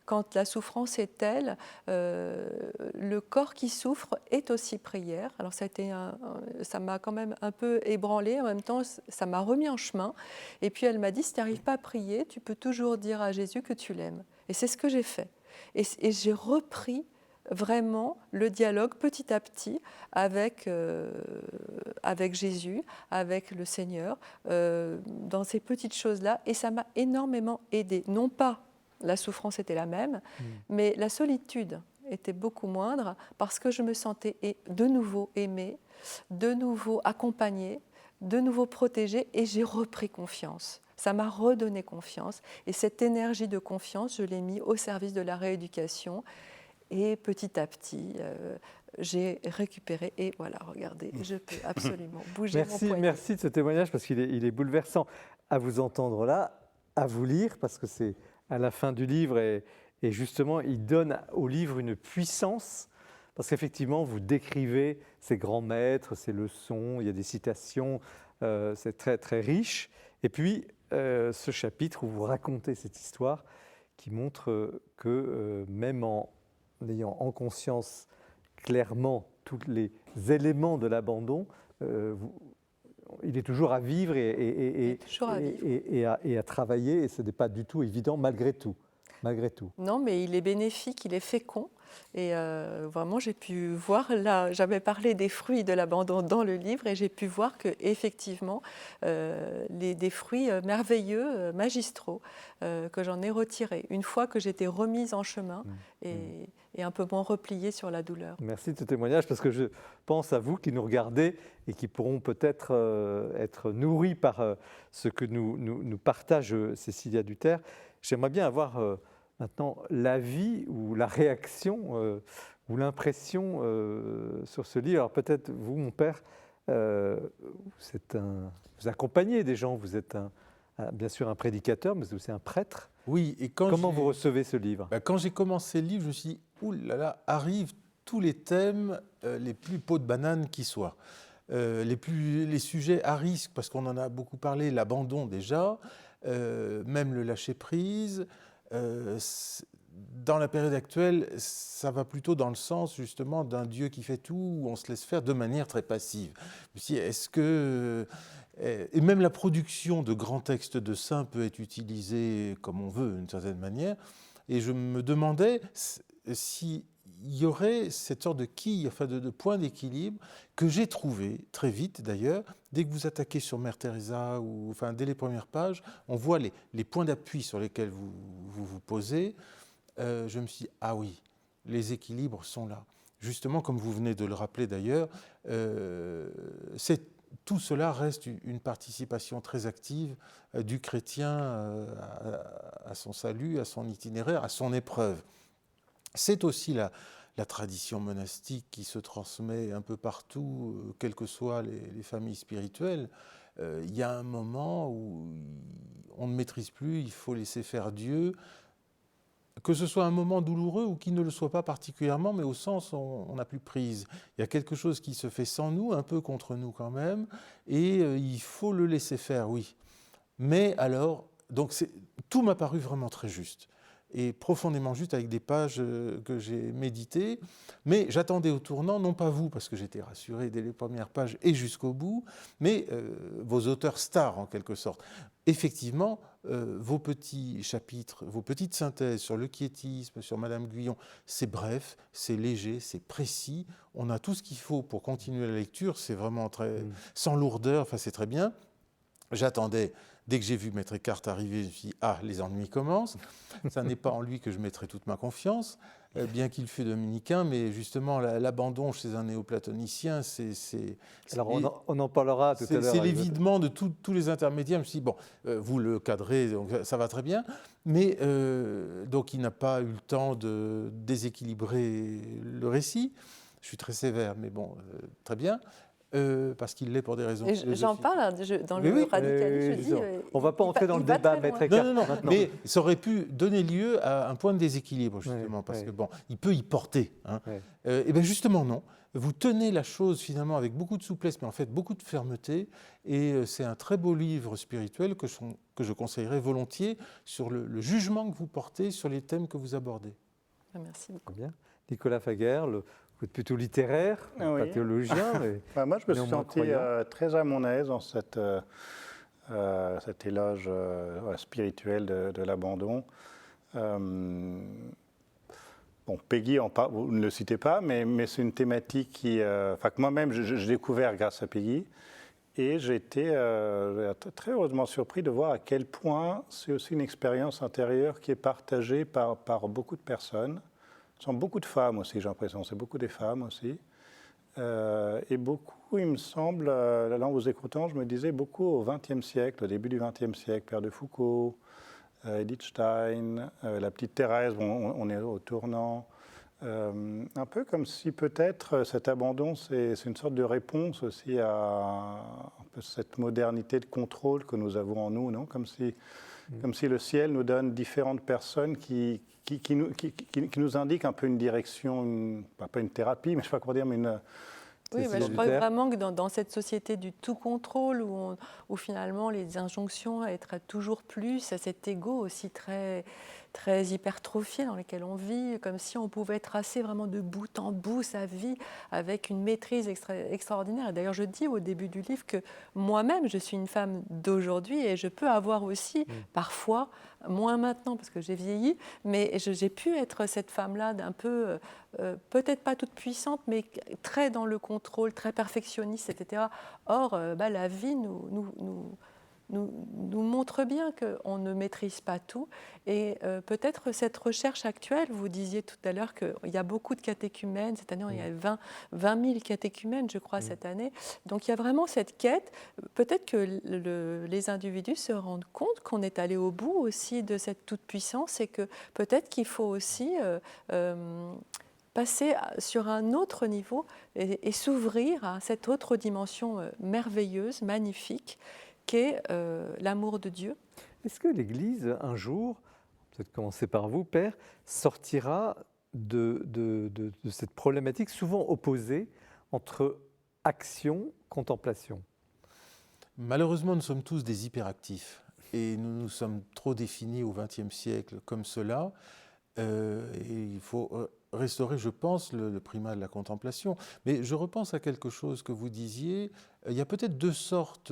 quand la souffrance est telle, le corps qui souffre est aussi prière. Alors ça m'a quand même un peu ébranlée, en même temps ça m'a remis en chemin. Et puis elle m'a dit, si tu n'arrives pas à prier, tu peux toujours dire à Jésus que tu l'aimes. Et c'est ce que j'ai fait. Et j'ai repris vraiment le dialogue petit à petit avec Jésus, avec le Seigneur, dans ces petites choses-là. Et ça m'a énormément aidée. Non pas la souffrance était la même, mais la solitude était beaucoup moindre parce que je me sentais de nouveau aimée, de nouveau accompagnée, de nouveau protégée, et j'ai repris confiance. Ça m'a redonné confiance. Et cette énergie de confiance, je l'ai mis au service de la rééducation. Et petit à petit, j'ai récupéré. Et voilà, regardez, je peux absolument bouger mon poignet. Merci de ce témoignage parce qu'il est bouleversant à vous entendre là, à vous lire, parce que c'est à la fin du livre et justement, il donne au livre une puissance. Parce qu'effectivement, vous décrivez ces grands maîtres, ces leçons, il y a des citations, c'est très, très riche. Et puis, ce chapitre où vous racontez cette histoire qui montre que même en ayant en conscience clairement tous les éléments de l'abandon, il est toujours à vivre et à travailler, et ce n'est pas du tout évident malgré tout. Non, mais il est bénéfique, il est fécond. Et vraiment, j'ai pu voir, là, j'avais parlé des fruits de l'abandon dans le livre, et j'ai pu voir qu'effectivement, des fruits merveilleux, magistraux, que j'en ai retirés, une fois que j'étais remise en chemin et un peu moins repliée sur la douleur. Merci de ce témoignage, parce que je pense à vous qui nous regardez et qui pourront peut-être être nourris par ce que nous partage Cécilia Duterre. J'aimerais bien avoir maintenant l'avis ou la réaction ou l'impression sur ce livre. Alors peut-être vous, mon père, vous accompagnez des gens, vous êtes bien sûr un prédicateur, mais aussi un prêtre. Oui, et comment vous recevez ce livre ? Quand j'ai commencé le livre, je me suis dit, ouh là là, arrivent tous les thèmes les plus peau de banane qui soient. Les sujets à risque, parce qu'on en a beaucoup parlé, l'abandon déjà, même le lâcher-prise. Dans la période actuelle, ça va plutôt dans le sens justement d'un Dieu qui fait tout, où on se laisse faire de manière très passive. Je me suis dit, est-ce que... Et même la production de grands textes de saints peut être utilisée comme on veut, d'une certaine manière. Et je me demandais s'il y aurait cette sorte de quille, enfin de point d'équilibre, que j'ai trouvé très vite d'ailleurs. Dès que vous attaquez sur Mère Teresa, ou enfin dès les premières pages, on voit les points d'appui sur lesquels vous posez. Je me suis dit, ah oui, les équilibres sont là. Justement, comme vous venez de le rappeler d'ailleurs, tout cela reste une participation très active du chrétien à son salut, à son itinéraire, à son épreuve. C'est aussi la tradition monastique qui se transmet un peu partout, quelles que soient les familles spirituelles. Il y a un moment où on ne maîtrise plus, il faut laisser faire Dieu. Que ce soit un moment douloureux ou qu'il ne le soit pas particulièrement, mais au sens où on n'a plus prise. Il y a quelque chose qui se fait sans nous, un peu contre nous quand même, et il faut le laisser faire, oui. Mais alors, donc tout m'a paru vraiment très juste. et profondément juste avec des pages que j'ai méditées. Mais j'attendais au tournant, non pas vous, parce que j'étais rassuré dès les premières pages et jusqu'au bout, mais vos auteurs stars en quelque sorte. Effectivement, vos petits chapitres, vos petites synthèses sur le quiétisme, sur Madame Guyon, c'est bref, c'est léger, c'est précis. On a tout ce qu'il faut pour continuer la lecture. C'est vraiment sans lourdeur, enfin, c'est très bien. J'attendais, dès que j'ai vu Maître Eckhart arriver, je me suis dit, ah, les ennuis commencent. Ça n'est pas en lui que je mettrai toute ma confiance, bien qu'il fût dominicain, mais justement, l'abandon chez un néoplatonicien, Alors, on en parlera tout à l'heure. C'est l'évidement de tous les intermédiaires. Je me suis dit, bon, vous le cadrez, donc ça va très bien, mais donc il n'a pas eu le temps de déséquilibrer le récit. Je suis très sévère, mais bon, très bien. Parce qu'il l'est pour des raisons philosophiques. J'en parle dans le radicalisme. Je dis, on ne va pas entrer dans le débat, Maître Eckhart. Non, mais ça aurait pu donner lieu à un point de déséquilibre, justement, parce que bon, il peut y porter. Hein. Et bien justement, non. Vous tenez la chose finalement avec beaucoup de souplesse, mais en fait beaucoup de fermeté. Et c'est un très beau livre spirituel que je conseillerais volontiers sur le jugement que vous portez sur les thèmes que vous abordez. Merci beaucoup. Bien. Nicolas Faguerre, vous êtes plutôt littéraire, pas théologien. Mais moi, je me suis senti très à mon aise dans cet éloge spirituel de l'abandon. Bon, Peggy, vous ne le citez pas, mais c'est une thématique que moi-même, j'ai découvert grâce à Peggy. Et j'ai été très heureusement surpris de voir à quel point c'est aussi une expérience intérieure qui est partagée par beaucoup de personnes. Ce sont beaucoup de femmes aussi, j'ai l'impression. C'est beaucoup des femmes aussi. Et beaucoup, il me semble, là en vous écoutant, je me disais beaucoup au XXe siècle, au début du XXe siècle, Père de Foucault, Edith Stein, la petite Thérèse, on est au tournant. Un peu comme si peut-être cet abandon, c'est une sorte de réponse aussi à un peu cette modernité de contrôle que nous avons en nous, non ? Comme si le ciel nous donne différentes personnes qui nous indiquent un peu une direction, pas une thérapie, mais je ne sais pas comment dire, mais une... Oui, mais je crois vraiment que dans cette société du tout contrôle, où finalement les injonctions à être à toujours plus, à cet ego aussi très hypertrophié dans lequel on vit, comme si on pouvait tracer vraiment de bout en bout sa vie avec une maîtrise extraordinaire. D'ailleurs, je dis au début du livre que moi-même, je suis une femme d'aujourd'hui et je peux avoir aussi, parfois, moins maintenant parce que j'ai vieilli, mais j'ai pu être cette femme-là d'un peu, peut-être pas toute puissante, mais très dans le contrôle, très perfectionniste, etc. Or, la vie nous montre bien qu'on ne maîtrise pas tout. Et peut-être cette recherche actuelle, vous disiez tout à l'heure qu'il y a beaucoup de catéchumènes. Cette année, il y a 20 000 catéchumènes, je crois, cette année. Donc il y a vraiment cette quête. Peut-être que les individus se rendent compte qu'on est allé au bout aussi de cette toute-puissance et que peut-être qu'il faut aussi... passer sur un autre niveau et s'ouvrir à cette autre dimension merveilleuse, magnifique, qu'est l'amour de Dieu. Est-ce que l'Église, un jour, peut-être commencer par vous, Père, sortira de cette problématique souvent opposée entre action, contemplation ? Malheureusement, nous sommes tous des hyperactifs et nous nous sommes trop définis au XXe siècle comme cela. Et il faut restaurer, je pense, le primat de la contemplation. Mais je repense à quelque chose que vous disiez. Il y a peut-être deux sortes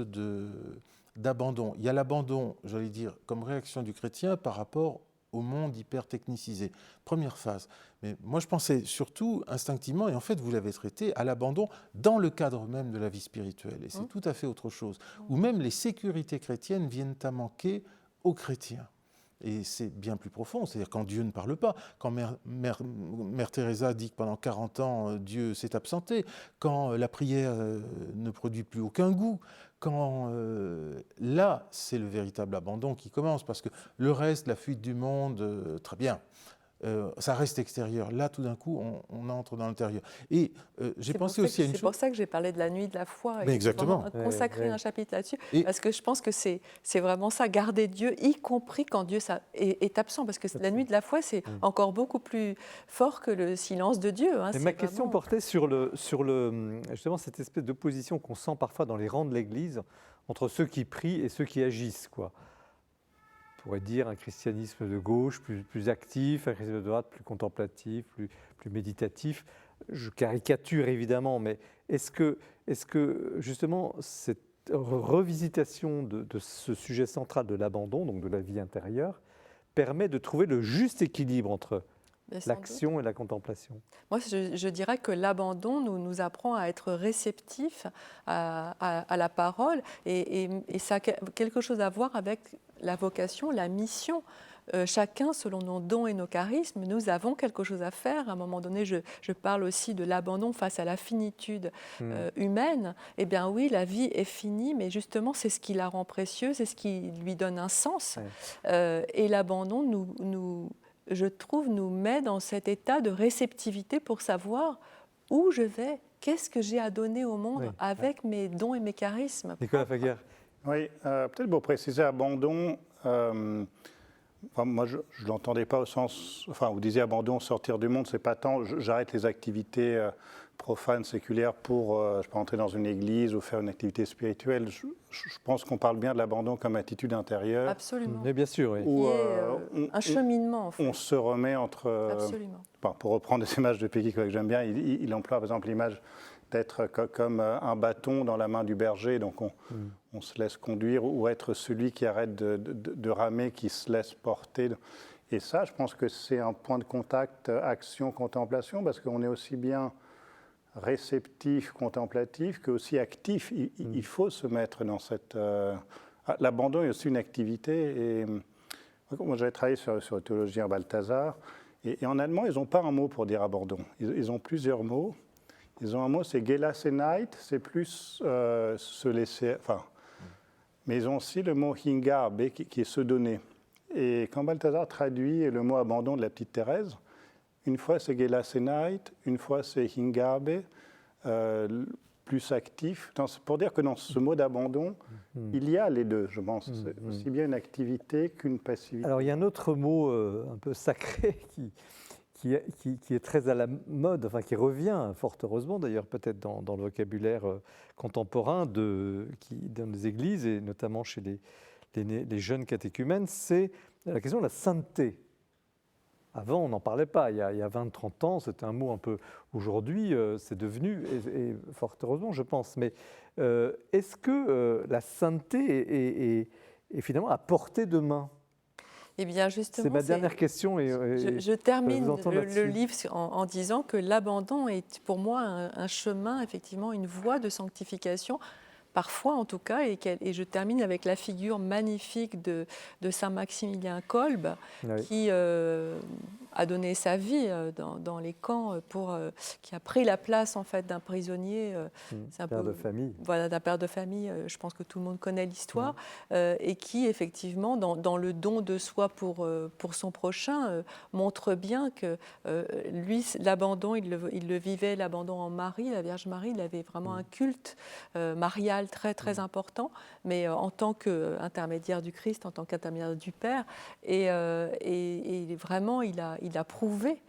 d'abandon. Il y a l'abandon, j'allais dire, comme réaction du chrétien par rapport au monde hyper technicisé. Première phase. Mais moi, je pensais surtout instinctivement, et en fait, vous l'avez traité, à l'abandon dans le cadre même de la vie spirituelle. Et c'est tout à fait autre chose. Où même les sécurités chrétiennes viennent à manquer aux chrétiens. Et c'est bien plus profond, c'est-à-dire quand Dieu ne parle pas, quand Mère Teresa dit que pendant 40 ans, Dieu s'est absenté, quand la prière ne produit plus aucun goût, quand là, c'est le véritable abandon qui commence, parce que le reste, la fuite du monde, très bien. Ça reste extérieur. Là, tout d'un coup, on entre dans l'intérieur. Et j'ai pensé aussi à une chose... C'est pour ça que j'ai parlé de la nuit de la foi. Mais exactement. Consacrer un chapitre là-dessus. Parce que je pense que c'est vraiment ça, garder Dieu, y compris quand Dieu est absent. Parce que la nuit de la foi, c'est encore beaucoup plus fort que le silence de Dieu. Hein. Et ma question portait sur justement cette espèce d'opposition qu'on sent parfois dans les rangs de l'Église entre ceux qui prient et ceux qui agissent, quoi. pourrait dire un christianisme de gauche plus actif, un christianisme de droite plus contemplatif, plus méditatif. Je caricature évidemment, mais est-ce que justement cette revisitation de ce sujet central de l'abandon, donc de la vie intérieure, permet de trouver le juste équilibre entre l'action et la contemplation? Moi, je dirais que l'abandon nous apprend à être réceptifs à la parole et ça a quelque chose à voir avec la vocation, la mission. Chacun, selon nos dons et nos charismes, nous avons quelque chose à faire. À un moment donné, je parle aussi de l'abandon face à la finitude humaine. Eh bien oui, la vie est finie, mais justement, c'est ce qui la rend précieuse, c'est ce qui lui donne un sens. Et l'abandon, je trouve, nous met dans cet état de réceptivité pour savoir où je vais, qu'est-ce que j'ai à donner au monde avec mes dons et mes charismes. Nicolas Faguère. Oui, peut-être pour préciser, abandon, moi je ne l'entendais pas au sens, enfin vous disiez abandon, sortir du monde, c'est pas tant, j'arrête les activités profanes, séculaires pour, je peux entrer dans une église ou faire une activité spirituelle. Je pense qu'on parle bien de l'abandon comme attitude intérieure. Absolument. Mais bien sûr, oui. Où, un cheminement, en fait. On se remet entre... Absolument. Pour reprendre des images de Peggy que j'aime bien, il emploie par exemple l'image d'être comme un bâton dans la main du berger, donc on se laisse conduire, ou être celui qui arrête de ramer, qui se laisse porter. Et ça, je pense que c'est un point de contact action-contemplation, parce qu'on est aussi bien réceptif, contemplatif, que aussi actif. Il faut se mettre dans cette... L'abandon est aussi une activité. Et moi, j'avais travaillé sur le théologien Balthazar, et en allemand, ils n'ont pas un mot pour dire abandon. Ils ont plusieurs mots. Ils ont un mot, c'est Gelassenheit, c'est plus se laisser. Enfin, mais ils ont aussi le mot Hingabe, qui est se donner. Et quand Balthazar traduit le mot abandon de la petite Thérèse, une fois c'est Gelassenheit, une fois c'est Hingabe, plus actif. Pour dire que dans ce mot d'abandon, il y a les deux, je pense. C'est aussi bien une activité qu'une passivité. Alors il y a un autre mot un peu sacré qui est très à la mode, enfin qui revient, fort heureusement d'ailleurs, peut-être dans le vocabulaire contemporain dans les églises et notamment chez les jeunes catéchumènes, c'est la question de la sainteté. Avant, on n'en parlait pas. Il y a 20-30 ans, c'était un mot un peu... Aujourd'hui, c'est devenu, et fort heureusement, je pense. Mais est-ce que la sainteté est finalement à portée de main ? Eh bien, justement, c'est ma dernière question. Je termine le livre en disant que l'abandon est pour moi un chemin, effectivement, une voie de sanctification, parfois en tout cas, et je termine avec la figure magnifique de Saint Maximilien Kolbe, qui a donné sa vie dans les camps, qui a pris la place en fait d'un prisonnier, père de famille. Voilà, d'un père de famille. Je pense que tout le monde connaît l'histoire, et qui effectivement, dans le don de soi pour son prochain, montre bien que lui, l'abandon, il le vivait, l'abandon en Marie, la Vierge Marie, il avait vraiment un culte marial très très important, mais en tant qu'intermédiaire du Christ, en tant qu'intermédiaire du Père, et vraiment il a prouvé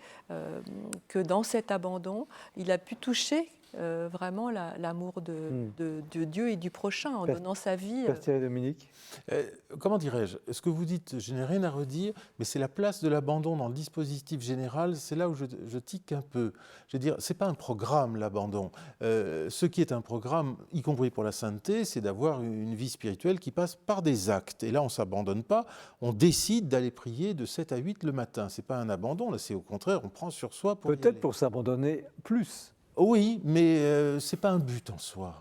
que dans cet abandon, il a pu toucher vraiment l'amour de Dieu et du prochain en donnant sa vie. Père Thierry Dominique. Comment dirais-je ? Ce que vous dites, je n'ai rien à redire, mais c'est la place de l'abandon dans le dispositif général, c'est là où je tique un peu. Je veux dire, ce n'est pas un programme, l'abandon. Ce qui est un programme, y compris pour la sainteté, c'est d'avoir une vie spirituelle qui passe par des actes. Et là, on ne s'abandonne pas, on décide d'aller prier de 7 à 8 le matin. Ce n'est pas un abandon, là, c'est au contraire, on prend sur soi pour peut-être pour s'abandonner plus. Oui, mais ce n'est pas un but en soi.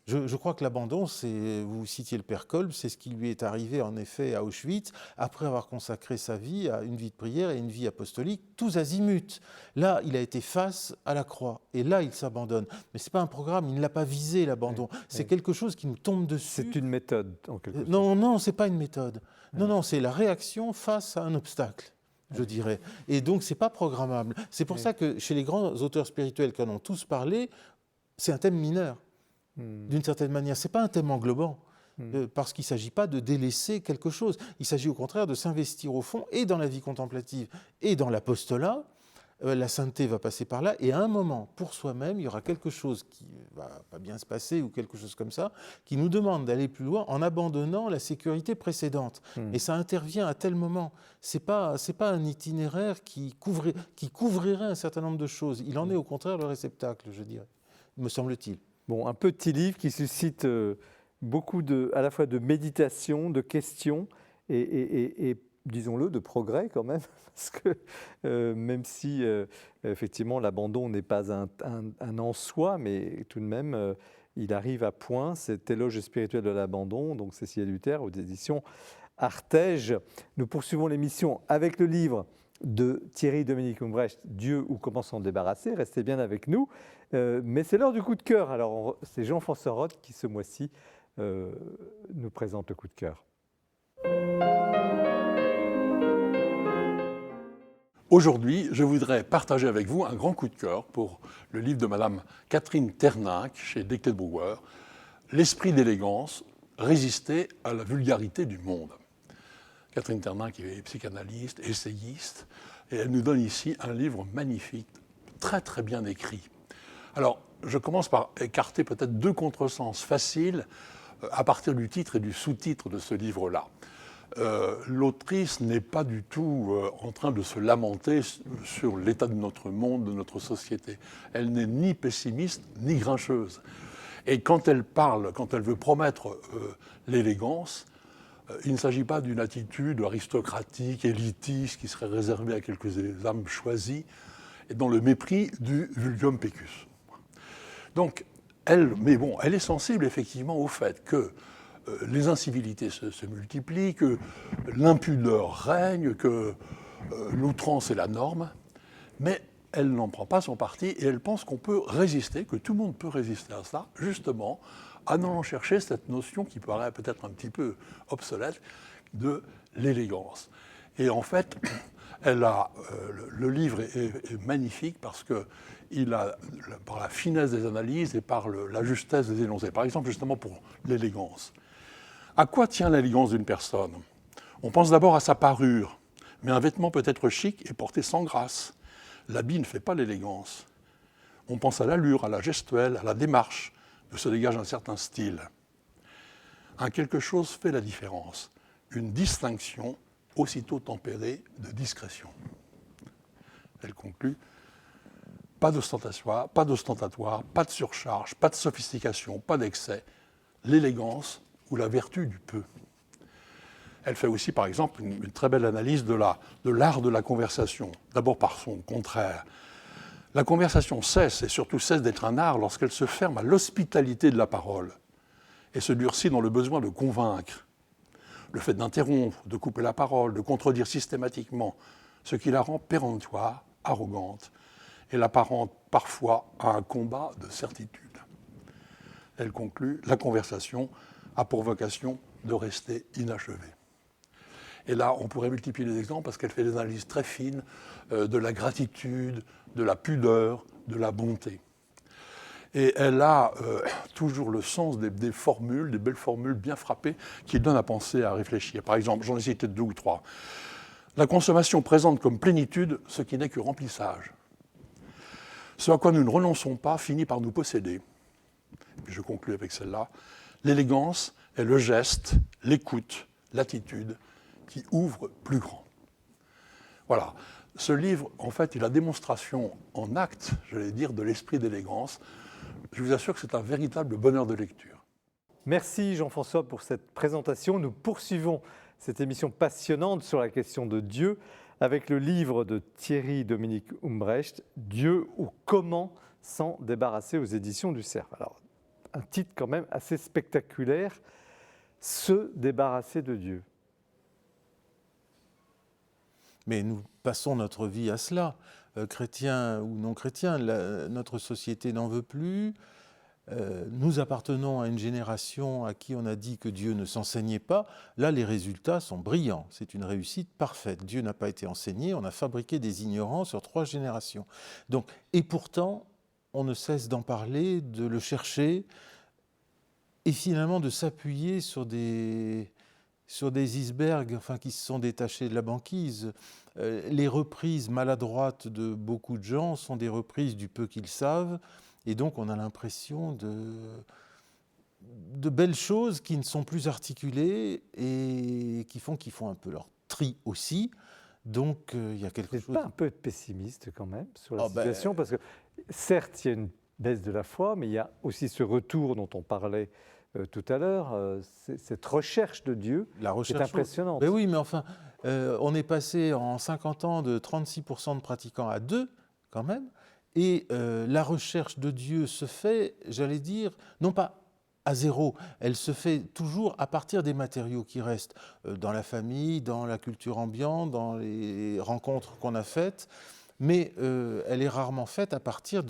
Je crois que l'abandon, vous citiez le père Kolbe, c'est ce qui lui est arrivé en effet à Auschwitz, après avoir consacré sa vie à une vie de prière et une vie apostolique, tous azimuts. Là, il a été face à la croix, et là, il s'abandonne. Mais ce n'est pas un programme, il ne l'a pas visé, l'abandon. C'est quelque chose qui nous tombe dessus. C'est une méthode, en quelque sorte. Non, ce n'est pas une méthode. Non, c'est la réaction face à un obstacle, je dirais. Et donc, ce n'est pas programmable. C'est pour ça que chez les grands auteurs spirituels qui en ont tous parlé, c'est un thème mineur. D'une certaine manière, ce n'est pas un thème englobant, parce qu'il ne s'agit pas de délaisser quelque chose. Il s'agit au contraire de s'investir au fond, et dans la vie contemplative, et dans l'apostolat, la sainteté va passer par là, et à un moment, pour soi-même, il y aura quelque chose qui va pas bien se passer, ou quelque chose comme ça, qui nous demande d'aller plus loin en abandonnant la sécurité précédente. Et ça intervient à tel moment. C'est pas un itinéraire qui couvrirait un certain nombre de choses. Il en est au contraire le réceptacle, je dirais, me semble-t-il. Bon, un petit livre qui suscite beaucoup à la fois de méditation, de questions et disons-le, de progrès quand même, parce que même si effectivement l'abandon n'est pas un en soi, mais tout de même il arrive à point, cet éloge spirituel de l'abandon, donc Cécilia Luther aux éditions Artege. Nous poursuivons l'émission avec le livre de Thierry-Dominique Umbrecht, Dieu ou comment s'en débarrasser. Restez bien avec nous. Mais c'est l'heure du coup de cœur. Alors c'est Jean-François Roth qui ce mois-ci nous présente le coup de cœur. Aujourd'hui, je voudrais partager avec vous un grand coup de cœur pour le livre de Madame Catherine Terninck chez Dectet Brouwer, L'esprit d'élégance, résister à la vulgarité du monde. Catherine Terninck est psychanalyste, essayiste, et elle nous donne ici un livre magnifique, très très bien écrit. Alors, je commence par écarter peut-être deux contresens faciles à partir du titre et du sous-titre de ce livre-là. L'autrice n'est pas du tout en train de se lamenter sur l'état de notre monde, de notre société. Elle n'est ni pessimiste ni grincheuse. Et quand elle parle, quand elle veut promettre l'élégance, il ne s'agit pas d'une attitude aristocratique, élitiste, qui serait réservée à quelques âmes choisies, et dans le mépris du vulgum pecus. Donc, elle est sensible effectivement au fait que les incivilités se multiplient, que l'impudeur règne, que l'outrance est la norme, mais elle n'en prend pas son parti et elle pense qu'on peut résister, que tout le monde peut résister à ça, justement, en allant chercher cette notion qui paraît peut-être un petit peu obsolète de l'élégance. Et en fait, le livre est magnifique parce que par la finesse des analyses et par la justesse des énoncés. Par exemple, justement pour l'élégance. À quoi tient l'élégance d'une personne ? On pense d'abord à sa parure, mais un vêtement peut être chic et porté sans grâce. L'habit ne fait pas l'élégance. On pense à l'allure, à la gestuelle, à la démarche, de se dégage un certain style. Un quelque chose fait la différence, une distinction aussitôt tempérée de discrétion. Elle conclut, pas d'ostentatoire, pas de surcharge, pas de sophistication, pas d'excès, l'élégance ou la vertu du peu. Elle fait aussi, par exemple, une très belle analyse de l'art de la conversation, d'abord par son contraire. La conversation cesse, et surtout cesse d'être un art, lorsqu'elle se ferme à l'hospitalité de la parole et se durcit dans le besoin de convaincre. Le fait d'interrompre, de couper la parole, de contredire systématiquement, ce qui la rend péremptoire, arrogante, et l'apparente parfois à un combat de certitude. Elle conclut, la conversation a pour vocation de rester inachevée. Et là, on pourrait multiplier les exemples parce qu'elle fait des analyses très fines de la gratitude, de la pudeur, de la bonté. Et elle a toujours le sens des formules, des belles formules bien frappées qui donnent à penser, à réfléchir. Par exemple, j'en ai cité 2 ou 3. La consommation présente comme plénitude ce qui n'est que remplissage. Ce à quoi nous ne renonçons pas finit par nous posséder. Et je conclus avec celle-là. L'élégance est le geste, l'écoute, l'attitude qui ouvre plus grand. Voilà. Ce livre, en fait, est la démonstration en acte, j'allais dire, de l'esprit d'élégance. Je vous assure que c'est un véritable bonheur de lecture. Merci Jean-François pour cette présentation. Nous poursuivons cette émission passionnante sur la question de Dieu avec le livre de Thierry-Dominique Umbrecht, Dieu ou comment s'en débarrasser aux éditions du Cerf. Alors, un titre quand même assez spectaculaire, Se débarrasser de Dieu. Mais nous passons notre vie à cela, chrétiens ou non chrétiens. Notre société n'en veut plus. Nous appartenons à une génération à qui on a dit que Dieu ne s'enseignait pas. Là, les résultats sont brillants. C'est une réussite parfaite. Dieu n'a pas été enseigné. On a fabriqué des ignorants sur 3 générations. Donc, et pourtant, on ne cesse d'en parler, de le chercher et finalement de s'appuyer sur des sur des icebergs qui se sont détachés de la banquise. Les reprises maladroites de beaucoup de gens sont des reprises du peu qu'ils savent, et donc on a l'impression de belles choses qui ne sont plus articulées et qui font un peu leur tri aussi. Donc il y a quelque Vous n'êtes chose... pas un peu pessimiste quand même sur la situation, parce que certes, il y a une baisse de la foi, mais il y a aussi ce retour dont on parlait tout à l'heure, cette recherche de Dieu, La recherche, est impressionnante. Ben oui, mais enfin, on est passé en 50 ans de 36% de pratiquants à 2, quand même, et la recherche de Dieu se fait, j'allais dire, non pas à zéro, elle se fait toujours à partir des matériaux qui restent dans la famille, dans la culture ambiante, dans les rencontres qu'on a faites, mais elle est rarement faite à partir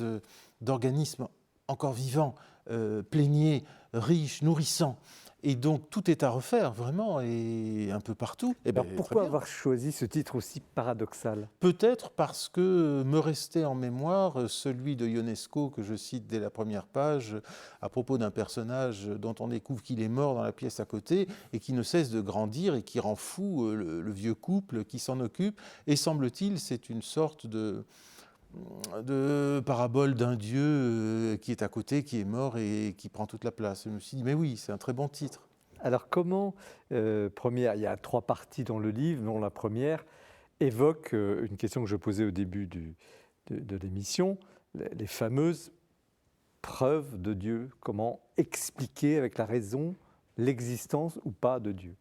d'organismes encore vivants, pléniers, riches, nourrissants. Et donc tout est à refaire, vraiment, et un peu partout. Et Alors pourquoi avoir choisi ce titre aussi paradoxal? Peut-être parce que me restait en mémoire celui de Ionesco que je cite dès la première page à propos d'un personnage dont on découvre qu'il est mort dans la pièce à côté et qui ne cesse de grandir et qui rend fou le vieux couple qui s'en occupe. Et semble-t-il, c'est une sorte de parabole d'un Dieu qui est à côté, qui est mort et qui prend toute la place. Je me suis dit, mais oui, c'est un très bon titre. Alors comment, première, il y a 3 parties dans le livre, dont la première évoque une question que je posais au début de l'émission, les fameuses preuves de Dieu. Comment expliquer avec la raison l'existence ou pas de Dieu?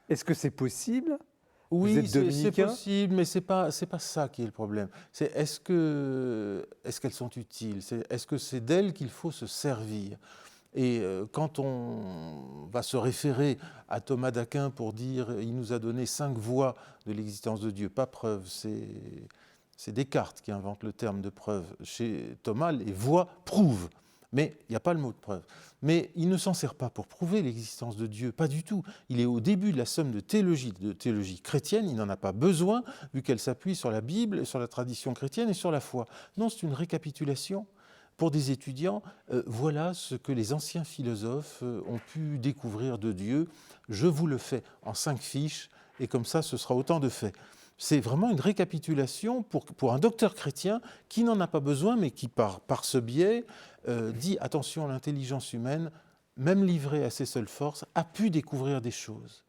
Est-ce que c'est possible? Oui, c'est possible, mais c'est pas ça qui est le problème. C'est est-ce qu'elles sont utiles? Est-ce que c'est d'elles qu'il faut se servir? Et quand on va se référer à Thomas d'Aquin pour dire il nous a donné 5 voies de l'existence de Dieu, pas preuve, c'est Descartes qui invente le terme de preuve. Chez Thomas, les voies prouvent. Mais il n'y a pas le mot de preuve. Mais il ne s'en sert pas pour prouver l'existence de Dieu, pas du tout. Il est au début de la somme de théologie chrétienne, il n'en a pas besoin, vu qu'elle s'appuie sur la Bible, sur la tradition chrétienne et sur la foi. Non, c'est une récapitulation. Pour des étudiants, voilà ce que les anciens philosophes ont pu découvrir de Dieu. Je vous le fais en 5 fiches, et comme ça, ce sera autant de faits. C'est vraiment une récapitulation pour un docteur chrétien qui n'en a pas besoin, mais qui, par ce biais, dit « Attention, l'intelligence humaine, même livrée à ses seules forces, a pu découvrir des choses ».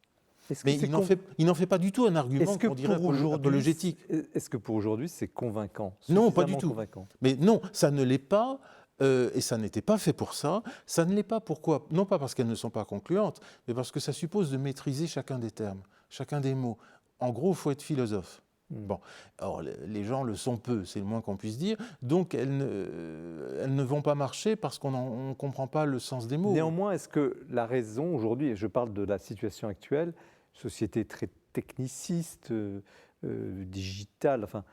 Mais il n'en fait pas du tout un argument qu'on dirait apologétique. Est-ce que pour aujourd'hui, c'est convaincant? Non, pas du tout. Convaincant. Mais non, ça ne l'est pas. Et ça n'était pas fait pour ça. Ça ne l'est pas pourquoi? Non pas parce qu'elles ne sont pas concluantes, mais parce que ça suppose de maîtriser chacun des termes, chacun des mots. En gros, il faut être philosophe. Bon, alors les gens le sont peu, c'est le moins qu'on puisse dire, donc elles ne vont pas marcher parce qu'on ne comprend pas le sens des mots. Néanmoins, est-ce que la raison aujourd'hui, et je parle de la situation actuelle, société très techniciste, digitale, enfin,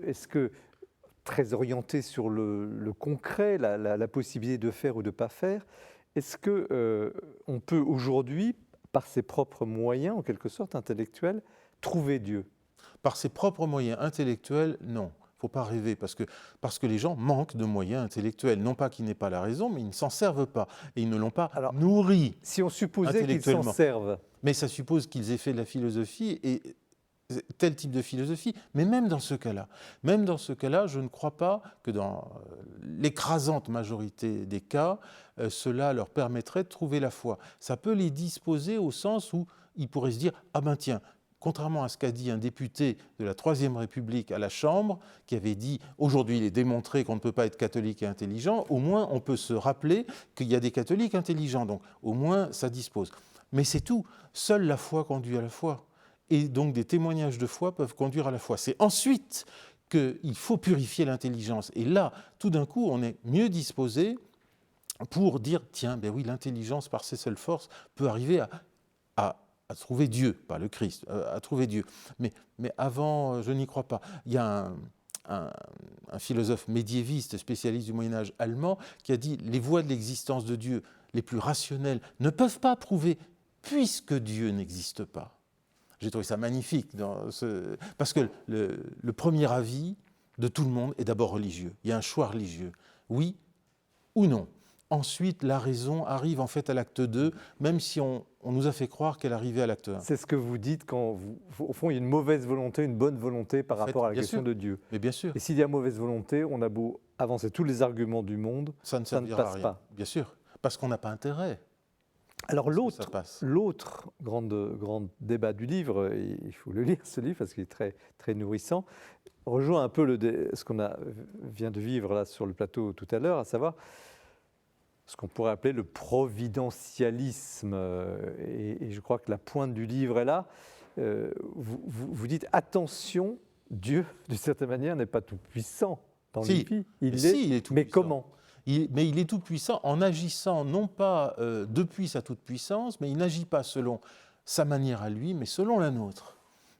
est-ce que très orientée sur le concret, la possibilité de faire ou de ne pas faire, est-ce qu'on peut aujourd'hui, par ses propres moyens, en quelque sorte intellectuels, trouver Dieu? Par ses propres moyens intellectuels, non. Il ne faut pas rêver, parce que les gens manquent de moyens intellectuels. Non pas qu'ils n'aient pas la raison, mais ils ne s'en servent pas. Et ils ne l'ont pas nourri. Si on supposait qu'ils s'en servent. Mais ça suppose qu'ils aient fait de la philosophie, et tel type de philosophie. Mais même dans ce cas-là, je ne crois pas que dans l'écrasante majorité des cas, cela leur permettrait de trouver la foi. Ça peut les disposer au sens où ils pourraient se dire « Ah ben tiens », contrairement à ce qu'a dit un député de la Troisième République à la Chambre, qui avait dit « Aujourd'hui, il est démontré qu'on ne peut pas être catholique et intelligent », au moins on peut se rappeler qu'il y a des catholiques intelligents, donc au moins ça dispose. Mais c'est tout. Seule la foi conduit à la foi. Et donc des témoignages de foi peuvent conduire à la foi. C'est ensuite qu'il faut purifier l'intelligence. Et là, tout d'un coup, on est mieux disposé pour dire « Tiens, ben oui, l'intelligence, par ses seules forces, peut arriver à trouver Dieu, pas le Christ, à trouver Dieu. » Mais avant, je n'y crois pas. Il y a un philosophe médiéviste, spécialiste du Moyen-Âge allemand, qui a dit « Les voies de l'existence de Dieu les plus rationnelles ne peuvent pas prouver puisque Dieu n'existe pas. » J'ai trouvé ça magnifique, parce que le premier avis de tout le monde est d'abord religieux. Il y a un choix religieux, oui ou non. Ensuite, la raison arrive en fait à l'acte 2, même si on on nous a fait croire qu'elle arrivait à l'acte 1. C'est ce que vous dites quand, au fond, il y a une mauvaise volonté, une bonne volonté par En fait, rapport à la bien question sûr. de Dieu. Mais bien sûr, Et s'il y a mauvaise volonté, on a beau avancer tous les arguments du monde, ça ne ça ne servira à passe rien. pas. Bien sûr, parce qu'on n'a pas intérêt. Alors à ce que ça l'autre passe. grand débat du livre, et il faut le lire ce livre parce qu'il est très, très nourrissant, rejoint un peu ce qu'on vient de vivre là sur le plateau tout à l'heure, à savoir ce qu'on pourrait appeler le providentialisme. Et je crois que la pointe du livre est là. Vous dites attention, Dieu, d'une certaine manière, n'est pas tout puissant dans Si. les vies. Il est tout mais puissant. comment? Mais il est tout puissant en agissant non pas depuis sa toute puissance, mais il n'agit pas selon sa manière à lui, mais selon la nôtre.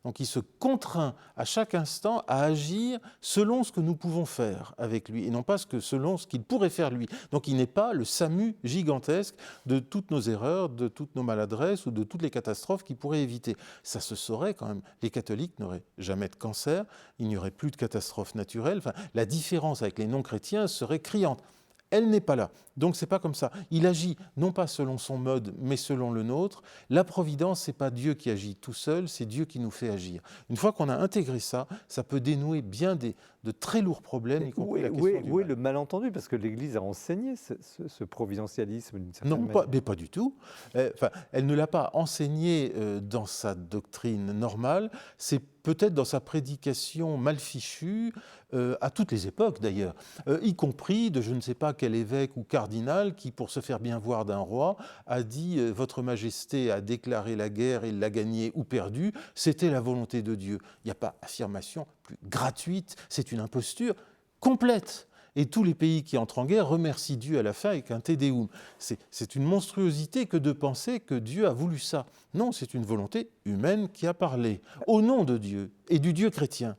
Donc il se contraint à chaque instant à agir selon ce que nous pouvons faire avec lui, et non pas selon ce qu'il pourrait faire lui. Donc il n'est pas le SAMU gigantesque de toutes nos erreurs, de toutes nos maladresses ou de toutes les catastrophes qu'il pourrait éviter. Ça se saurait quand même. Les catholiques n'auraient jamais de cancer, il n'y aurait plus de catastrophes naturelles. Enfin, la différence avec les non-chrétiens serait criante. Elle n'est pas là. Donc c'est pas comme ça. Il agit non pas selon son mode, mais selon le nôtre. La providence, c'est pas Dieu qui agit tout seul, c'est Dieu qui nous fait agir. Une fois qu'on a intégré ça, ça peut dénouer bien de très lourds problèmes, y compris la question du Où est mal. le malentendu? Parce que l'Église a enseigné ce providentialisme d'une certaine Non, manière. mais pas du tout. Enfin, elle ne l'a pas enseigné dans sa doctrine normale. C'est peut-être dans sa prédication mal fichue, à toutes les époques d'ailleurs, y compris de je ne sais pas quel évêque ou cardinal qui, pour se faire bien voir d'un roi, a dit « Votre Majesté a déclaré la guerre, il l'a gagnée ou perdue, c'était la volonté de Dieu ». Il n'y a pas affirmation plus gratuite, c'est une imposture complète. Et tous les pays qui entrent en guerre remercient Dieu à la fin avec un Te Deum. C'est une monstruosité que de penser que Dieu a voulu ça. Non, c'est une volonté humaine qui a parlé, au nom de Dieu et du Dieu chrétien.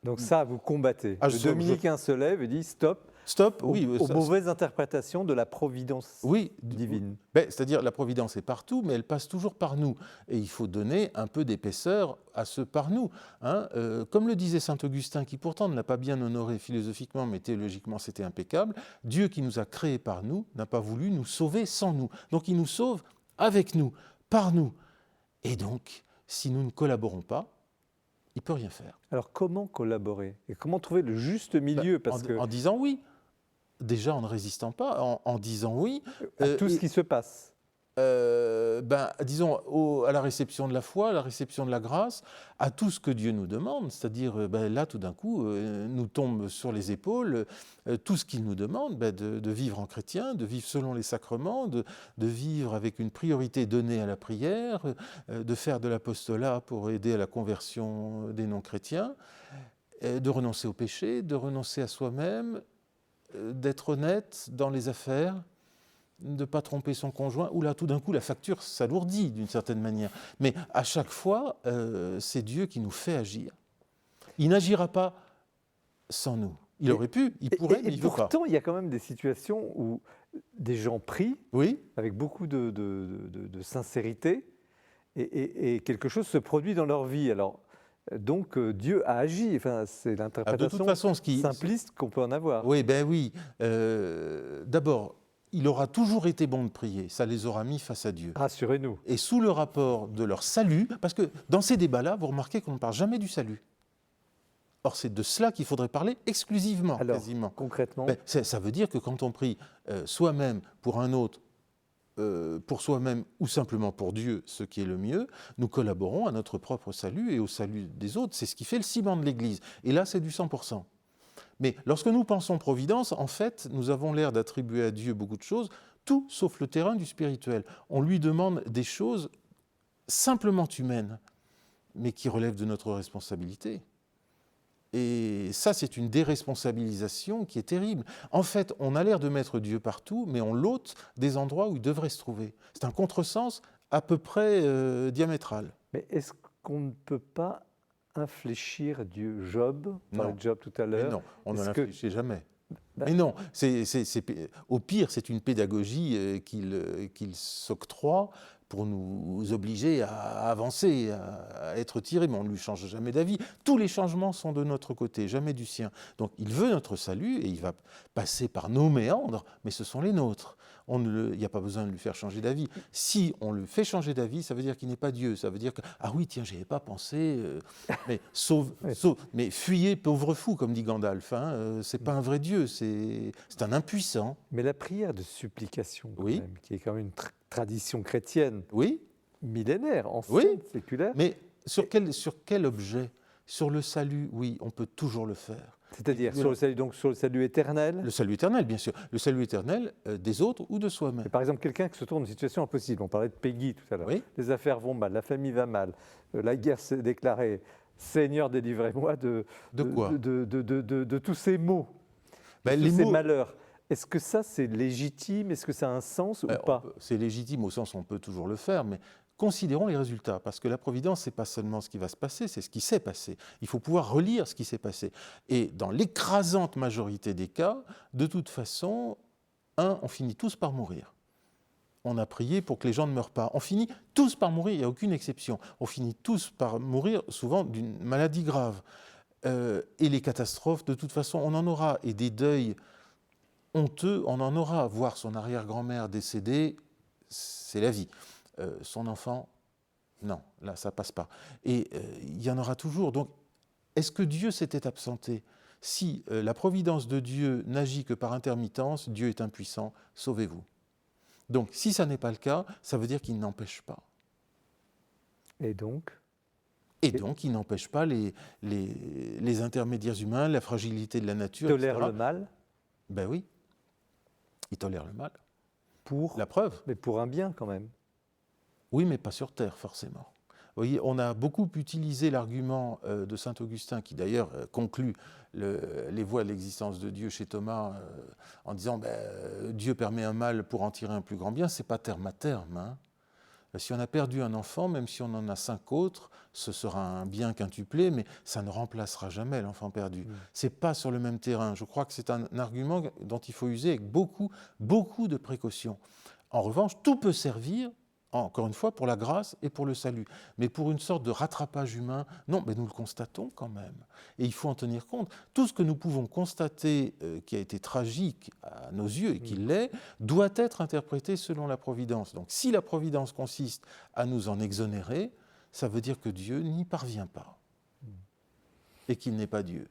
Donc ça, vous combattez. Ah, Le dominicain se lève et dit stop Stop, aux, oui. aux mauvaises interprétations de la providence Oui, divine. C'est-à-dire la providence est partout, mais elle passe toujours par nous. Et il faut donner un peu d'épaisseur à ce par nous. Comme le disait saint Augustin, qui pourtant ne l'a pas bien honoré philosophiquement, mais théologiquement c'était impeccable, Dieu qui nous a créés par nous n'a pas voulu nous sauver sans nous. Donc il nous sauve avec nous, par nous. Et donc, si nous ne collaborons pas, il ne peut rien faire. Alors comment collaborer? Et comment trouver le juste milieu? Parce que En disant oui. Déjà en ne résistant pas, en disant oui. à tout ce qui se passe. Disons, à la réception de la foi, à la réception de la grâce, à tout ce que Dieu nous demande, c'est-à-dire là, tout d'un coup, nous tombe sur les épaules tout ce qu'il nous demande, de vivre en chrétien, de vivre selon les sacrements, de vivre avec une priorité donnée à la prière, de faire de l'apostolat pour aider à la conversion des non-chrétiens, de renoncer au péché, de renoncer à soi-même, d'être honnête dans les affaires, de ne pas tromper son conjoint, ou là, tout d'un coup, la facture s'alourdit d'une certaine manière. Mais à chaque fois, c'est Dieu qui nous fait agir. Il n'agira pas sans nous. Il aurait pu, il pourrait, mais il ne veut pas. Pourtant, il y a quand même des situations où des gens prient Oui, avec beaucoup de sincérité et quelque chose se produit dans leur vie. Alors, donc, Dieu a agi. Enfin, c'est de toute l'interprétation façon, simpliste qu'on peut en avoir. Oui, oui. D'abord, il aura toujours été bon de prier. Ça les aura mis face à Dieu. Rassurez-nous. Et sous le rapport de leur salut, parce que dans ces débats-là, vous remarquez qu'on ne parle jamais du salut. Or, c'est de cela qu'il faudrait parler exclusivement, Alors, quasiment. concrètement, Ça veut dire que quand on prie soi-même pour un autre, pour soi-même ou simplement pour Dieu, ce qui est le mieux, nous collaborons à notre propre salut et au salut des autres. C'est ce qui fait le ciment de l'Église. Et là, c'est du 100%. Mais lorsque nous pensons providence, en fait, nous avons l'air d'attribuer à Dieu beaucoup de choses, tout sauf le terrain du spirituel. On lui demande des choses simplement humaines, mais qui relèvent de notre responsabilité. Et ça, c'est une déresponsabilisation qui est terrible. En fait, on a l'air de mettre Dieu partout, mais on l'ôte des endroits où il devrait se trouver. C'est un contresens à peu près diamétral. mais est-ce qu'on ne peut pas infléchir Dieu? Job, on parlait de Job tout à Mais l'heure. non, on ne Est-ce que- l'infléchit jamais. Ben- Mais non, au pire, c'est une pédagogie qu'il s'octroie pour nous obliger à avancer, à être tirés, mais on ne lui change jamais d'avis. Tous les changements sont de notre côté, jamais du sien. Donc il veut notre salut et il va passer par nos méandres, mais ce sont les nôtres. Il n'y a pas besoin de lui faire changer d'avis. Si on le fait changer d'avis, ça veut dire qu'il n'est pas Dieu. Ça veut dire que, ah oui, tiens, j'y avais pas pensé. Mais fuyez, pauvre fou, comme dit Gandalf. Hein, c'est pas un vrai Dieu, c'est un impuissant. Mais la prière de supplication, quand Oui. même, qui est quand même une tradition chrétienne Oui, millénaire, ancienne, Oui. séculaire. mais sur quel objet? Sur le salut, oui, on peut toujours le faire. C'est-à-dire sur le salut éternel. Le salut éternel, bien sûr. Le salut éternel des autres ou de soi-même. Et par exemple, quelqu'un qui se trouve dans une situation impossible. On parlait de Peggy tout à l'heure. Oui. Les affaires vont mal, la famille va mal, la guerre s'est déclarée. Seigneur, délivrez-moi De quoi? de tous ces maux, Ben, de les tous ces mots- malheurs. Est-ce que ça, c'est légitime? Est-ce que ça a un sens ou pas? C'est légitime au sens où on peut toujours le faire, mais considérons les résultats, parce que la providence, ce n'est pas seulement ce qui va se passer, c'est ce qui s'est passé. Il faut pouvoir relire ce qui s'est passé. Et dans l'écrasante majorité des cas, de toute façon, on finit tous par mourir. On a prié pour que les gens ne meurent pas. On finit tous par mourir, il n'y a aucune exception. On finit tous par mourir, souvent d'une maladie grave. Et les catastrophes, de toute façon, on en aura. Et des deuils honteux, on en aura. Voir son arrière-grand-mère décédée, c'est la vie. Son enfant, non, là, ça passe pas. Et il y en aura toujours. Donc, est-ce que Dieu s'était absenté? Si la providence de Dieu n'agit que par intermittence, Dieu est impuissant, sauvez-vous. Donc, si ça n'est pas le cas, ça veut dire qu'il n'empêche pas. Et donc, Et donc, il n'empêche pas les intermédiaires humains, la fragilité de la nature, tolère etc. le mal Ben oui, il tolère le mal. pour, La preuve. mais pour un bien quand même. Oui, mais pas sur terre, forcément. Vous voyez, on a beaucoup utilisé l'argument de saint Augustin, qui d'ailleurs conclut les voies de l'existence de Dieu chez Thomas, en disant Dieu permet un mal pour en tirer un plus grand bien. Ce n'est pas terme à terme. Hein. Si on a perdu un enfant, même si on en a 5 autres, ce sera un bien quintuplé, mais ça ne remplacera jamais l'enfant perdu. Ce n'est pas sur le même terrain. Je crois que c'est un argument dont il faut user avec beaucoup, beaucoup de précautions. En revanche, tout peut servir, encore une fois, pour la grâce et pour le salut. Mais pour une sorte de rattrapage humain, non, mais nous le constatons quand même. Et il faut en tenir compte. Tout ce que nous pouvons constater qui a été tragique à nos yeux et qui l'est, doit être interprété selon la providence. Donc si la providence consiste à nous en exonérer, ça veut dire que Dieu n'y parvient pas. Et qu'il n'est pas Dieu.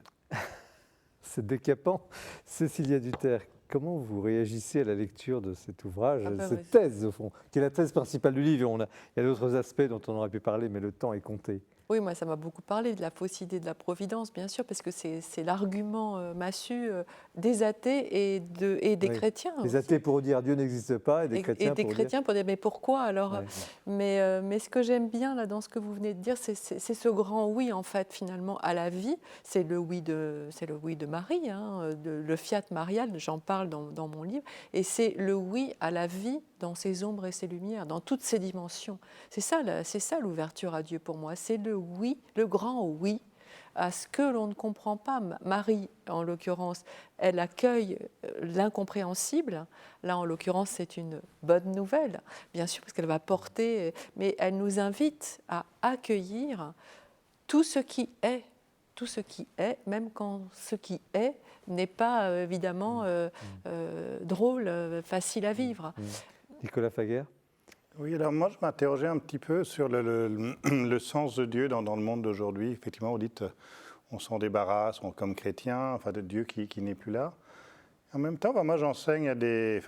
C'est décapant. Cécilia Duterre, comment vous réagissez à la lecture de cet ouvrage, cette thèse, au fond, qui est la thèse principale du livre? Il y a d'autres aspects dont on aurait pu parler, mais le temps est compté. Oui, moi, ça m'a beaucoup parlé de la fausse idée de la providence, bien sûr, parce que c'est l'argument massu des athées et des chrétiens. Les athées pour dire Dieu n'existe pas, et des chrétiens pour dire mais pourquoi alors? Ouais. Mais ce que j'aime bien là dans ce que vous venez de dire, c'est ce grand oui en fait finalement à la vie. C'est le oui de Marie, hein, le fiat marial. J'en parle dans mon livre, et c'est le oui à la vie dans ses ombres et ses lumières, dans toutes ses dimensions. C'est ça l'ouverture à Dieu pour moi. C'est le oui, le grand oui à ce que l'on ne comprend pas. Marie, en l'occurrence, elle accueille l'incompréhensible. Là, en l'occurrence, c'est une bonne nouvelle, bien sûr, parce qu'elle va porter, mais elle nous invite à accueillir tout ce qui est, même quand ce qui est n'est pas évidemment drôle, facile à vivre. Nicolas Faguer? Oui, alors moi je m'interrogeais un petit peu sur le sens de Dieu dans le monde d'aujourd'hui. Effectivement, vous dites on s'en débarrasse, comme chrétien, enfin de Dieu qui n'est plus là. En même temps, moi j'enseigne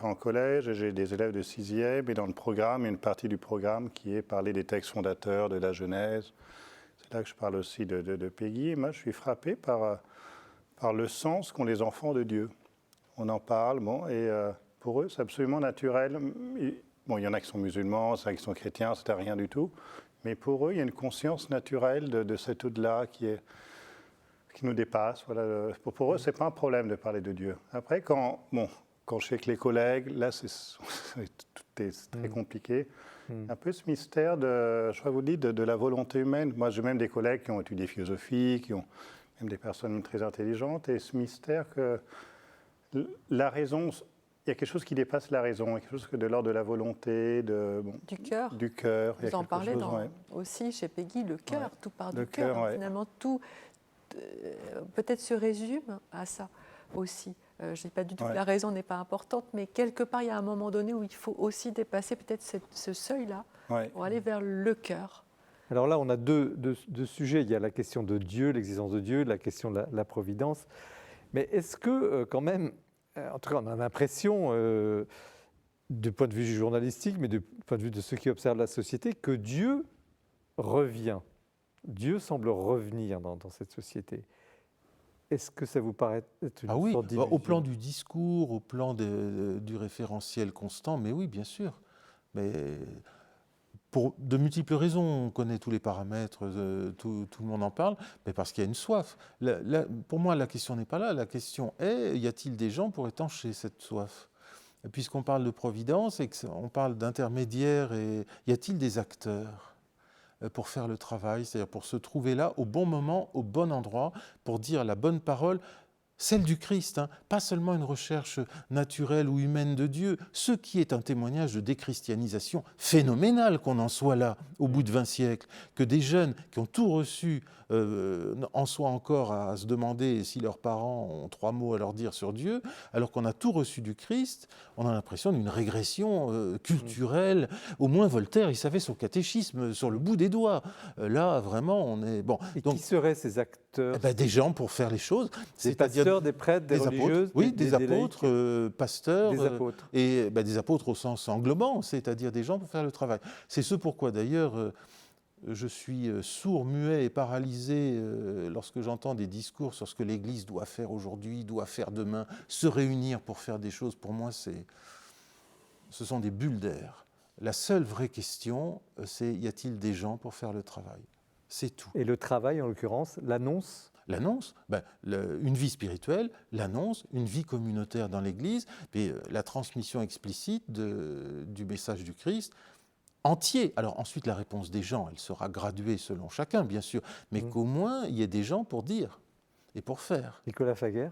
en collège, j'ai des élèves de 6e, et dans le programme, il y a une partie du programme qui est parler des textes fondateurs de la Genèse. C'est là que je parle aussi de Peggy. Et moi je suis frappé par le sens qu'ont les enfants de Dieu. On en parle, et pour eux c'est absolument naturel. Bon, il y en a qui sont musulmans, il y en a qui sont chrétiens, c'était rien du tout. Mais pour eux, il y a une conscience naturelle de cet au-delà qui nous dépasse. Voilà. Pour eux, ce n'est pas un problème de parler de Dieu. Après, quand je suis avec les collègues, là, c'est très compliqué. Un peu ce mystère je crois que vous dites, de la volonté humaine. Moi, j'ai même des collègues qui ont étudié philosophie, qui ont même des personnes très intelligentes, et ce mystère que la raison il y a quelque chose qui dépasse la raison, quelque chose de l'ordre de la volonté, du cœur. Du cœur. Vous en parlez aussi chez Peggy, le cœur, tout part du cœur. Finalement, tout peut-être se résume à ça aussi. Je ne dis pas du tout que la raison n'est pas importante, mais quelque part, il y a un moment donné où il faut aussi dépasser peut-être ce seuil-là pour aller vers le cœur. Alors là, on a deux sujets. Il y a la question de Dieu, l'existence de Dieu, la question de la providence. Mais est-ce que, quand même, en tout cas, on a l'impression, du point de vue journalistique, mais du point de vue de ceux qui observent la société, que Dieu revient. Dieu semble revenir dans cette société. Est-ce que ça vous paraît être une sorte d'illusion ? Au plan du discours, au plan du référentiel constant, mais oui, bien sûr. Mais pour de multiples raisons, on connaît tous les paramètres, tout le monde en parle, mais parce qu'il y a une soif. Pour moi, la question n'est pas là. La question est, y a-t-il des gens pour étancher cette soif ? Puisqu'on parle de providence et qu'on parle d'intermédiaires, y a-t-il des acteurs pour faire le travail, c'est-à-dire pour se trouver là au bon moment, au bon endroit, pour dire la bonne parole, celle du Christ, pas seulement une recherche naturelle ou humaine de Dieu, ce qui est un témoignage de déchristianisation phénoménale qu'on en soit là, au bout de 20 siècles, que des jeunes qui ont tout reçu en soient encore à se demander si leurs parents ont 3 mots à leur dire sur Dieu, alors qu'on a tout reçu du Christ, on a l'impression d'une régression culturelle. Au moins Voltaire, il savait son catéchisme sur le bout des doigts. Là, vraiment, on est... Bon, et donc, qui seraient ces acteurs ? Des gens pour faire les choses. Des pasteurs, des prêtres, des religieuses, apôtres, oui, des apôtres, pasteurs, des apôtres. Et des apôtres au sens englobant, c'est-à-dire des gens pour faire le travail. C'est ce pourquoi d'ailleurs je suis sourd, muet et paralysé lorsque j'entends des discours sur ce que l'Église doit faire aujourd'hui, doit faire demain, se réunir pour faire des choses. Pour moi, ce sont des bulles d'air. La seule vraie question, c'est y a-t-il des gens pour faire le travail ? C'est tout. Et le travail, en l'occurrence, l'annonce ? L'annonce, une vie spirituelle, l'annonce, une vie communautaire dans l'Église, puis la transmission explicite du message du Christ entier. Alors ensuite, la réponse des gens, elle sera graduée selon chacun, bien sûr, mais qu'au moins, il y ait des gens pour dire et pour faire. Nicolas Faguer ?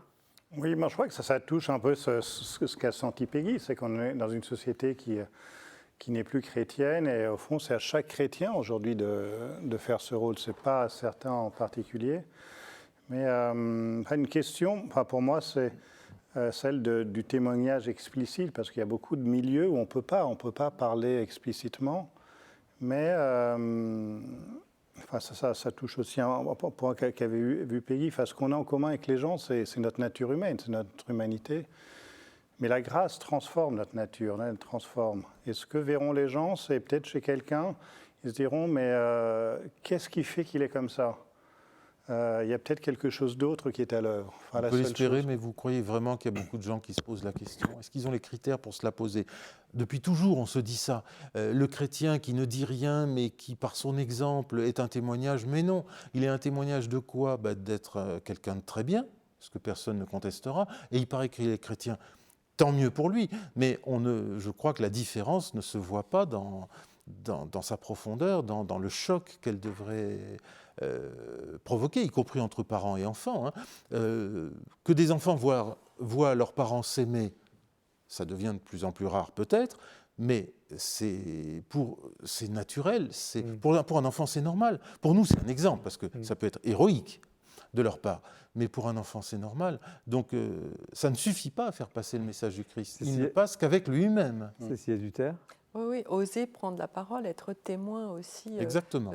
Oui, moi je crois que ça touche un peu ce qu'a senti Peggy, c'est qu'on est dans une société qui n'est plus chrétienne, et au fond, c'est à chaque chrétien aujourd'hui de faire ce rôle. Ce n'est pas à certains en particulier. Mais une question, pour moi, c'est celle du témoignage explicite, parce qu'il y a beaucoup de milieux où on peut pas parler explicitement. Mais ça touche aussi un point qu'avait vu Peggy. Ce qu'on a en commun avec les gens, c'est notre nature humaine, c'est notre humanité. Mais la grâce transforme notre nature, elle transforme. Et ce que verront les gens, c'est peut-être chez quelqu'un, ils se diront, mais qu'est-ce qui fait qu'il est comme ça ? Il y a peut-être quelque chose d'autre qui est à l'œuvre. On peut l'espérer, mais vous croyez vraiment qu'il y a beaucoup de gens qui se posent la question ? Est-ce qu'ils ont les critères pour se la poser ? Depuis toujours, on se dit ça. Le chrétien qui ne dit rien, mais qui, par son exemple, est un témoignage. Mais non, il est un témoignage de quoi ? D'être quelqu'un de très bien, ce que personne ne contestera. Et il paraît qu'il est chrétien. Tant mieux pour lui. Mais je crois que la différence ne se voit pas dans sa profondeur, dans le choc qu'elle devrait provoquer, y compris entre parents et enfants. Que des enfants voient leurs parents s'aimer, ça devient de plus en plus rare peut-être, mais c'est naturel. Pour un enfant, c'est normal. Pour nous, c'est un exemple, parce que ça peut être héroïque de leur part. Mais pour un enfant, c'est normal. Donc, ça ne suffit pas à faire passer le message du Christ. Il ne passe qu'avec lui-même. Cécile Duterre ? Oui, oser prendre la parole, être témoin aussi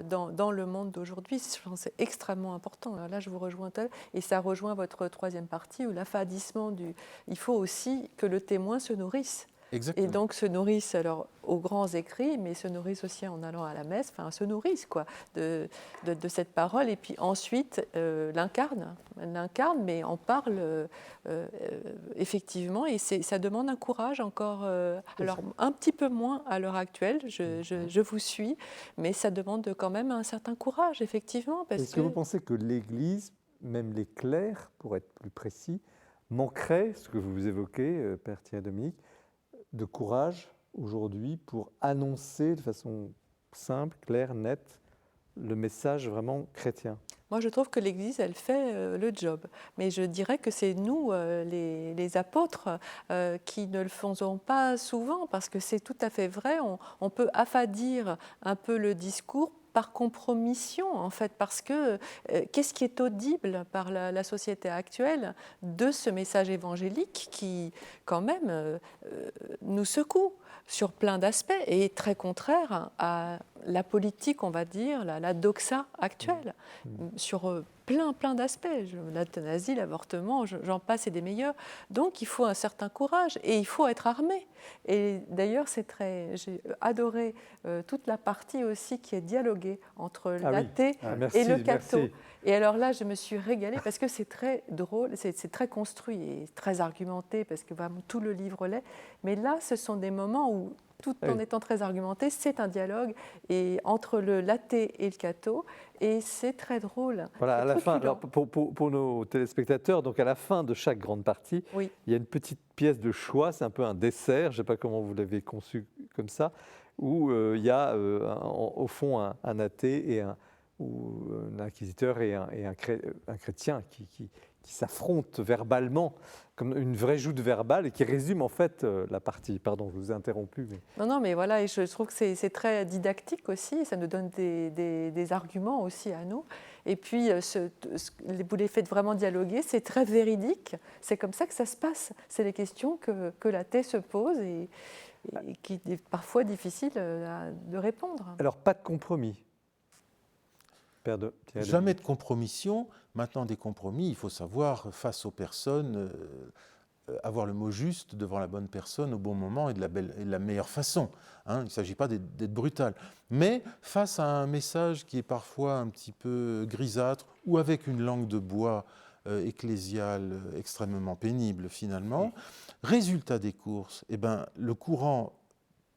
dans le monde d'aujourd'hui, je pense que c'est extrêmement important. Là, je vous rejoins, et ça rejoint votre troisième partie, où l'affadissement il faut aussi que le témoin se nourrisse. Exactement. Et donc se nourrissent alors aux grands écrits, mais se nourrissent aussi en allant à la messe, se nourrissent de cette parole, et puis ensuite l'incarnent, mais en parlent effectivement, et ça demande un courage encore, alors un petit peu moins à l'heure actuelle, je vous suis, mais ça demande quand même un certain courage, effectivement. Est-ce que vous pensez que l'Église, même les clercs, pour être plus précis, manqueraient, ce que vous évoquez, Père Thierry Dominique, de courage aujourd'hui pour annoncer de façon simple, claire, nette, le message vraiment chrétien? Moi, je trouve que l'Église, elle fait le job. Mais je dirais que c'est nous, les apôtres, qui ne le faisons pas souvent, parce que c'est tout à fait vrai. On peut affadir un peu le discours par compromission, en fait, parce que qu'est-ce qui est audible par la société actuelle de ce message évangélique qui, quand même, nous secoue sur plein d'aspects et est très contraire à la politique, on va dire, la doxa actuelle, sur plein d'aspects. L'euthanasie, l'avortement, j'en passe et des meilleurs. Donc il faut un certain courage et il faut être armé. Et d'ailleurs, j'ai adoré toute la partie aussi qui est dialoguée entre l'athée et le catho. Merci. Et alors là, je me suis régalée parce que c'est très drôle, c'est très construit et très argumenté, parce que vraiment tout le livre l'est. Mais là, ce sont des moments où, tout en étant très argumenté, c'est un dialogue et entre l'athée et le catho, et c'est très drôle. Voilà, à la fin, truculent. alors pour nos téléspectateurs, donc à la fin de chaque grande partie, Oui. il y a une petite pièce de choix, c'est un peu un dessert, je ne sais pas comment vous l'avez conçu comme ça, où il y a au fond un athée ou un inquisiteur et un chrétien qui s'affrontent verbalement, comme une vraie joute verbale, et qui résume en fait la partie. Pardon, je vous ai interrompu. Mais... Non, mais voilà, et je trouve que c'est très didactique aussi, ça nous donne des arguments aussi à nous. Et puis, vous les faites vraiment dialoguer, c'est très véridique, c'est comme ça que ça se passe. C'est les questions que l'athée se pose et qui est parfois difficile de répondre. Alors, pas de compromis. Jamais de compromission. Maintenant, des compromis, il faut savoir, face aux personnes, avoir le mot juste devant la bonne personne au bon moment et de la meilleure façon. Hein. Il ne s'agit pas d'être brutal. Mais face à un message qui est parfois un petit peu grisâtre ou avec une langue de bois ecclésiale extrêmement pénible finalement, résultat des courses, eh ben, le courant,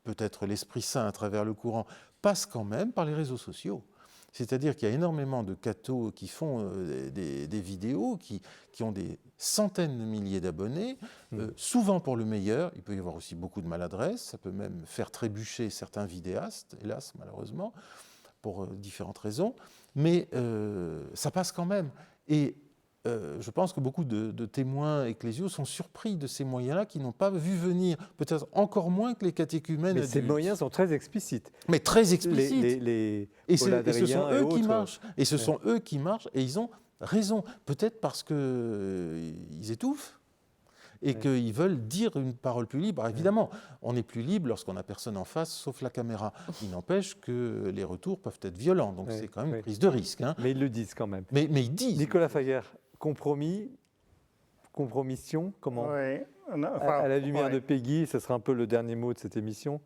peut-être l'Esprit Saint à travers le courant, passe quand même par les réseaux sociaux. C'est-à-dire qu'il y a énormément de cathos qui font des vidéos, qui ont des centaines de milliers d'abonnés, souvent pour le meilleur. Il peut y avoir aussi beaucoup de maladresse, ça peut même faire trébucher certains vidéastes, hélas, malheureusement, pour différentes raisons. Mais ça passe quand même. Et je pense que beaucoup de témoins ecclésiaux sont surpris de ces moyens-là, qui n'ont pas vu venir, peut-être encore moins que les catéchumènes. Mais ces moyens sont très explicites. Mais très explicites. Et ce sont eux qui marchent. Et ce sont eux qui marchent, et ils ont raison. Peut-être parce qu'ils étouffent et qu'ils veulent dire une parole plus libre. Alors, évidemment, on est plus libre lorsqu'on n'a personne en face, sauf la caméra. Il n'empêche que les retours peuvent être violents, donc c'est quand même une prise de risque. Hein. Mais ils le disent quand même. Mais ils disent. Nicolas Faguère, compromission, comment à la lumière de Peggy, ce sera un peu le dernier mot de cette émission.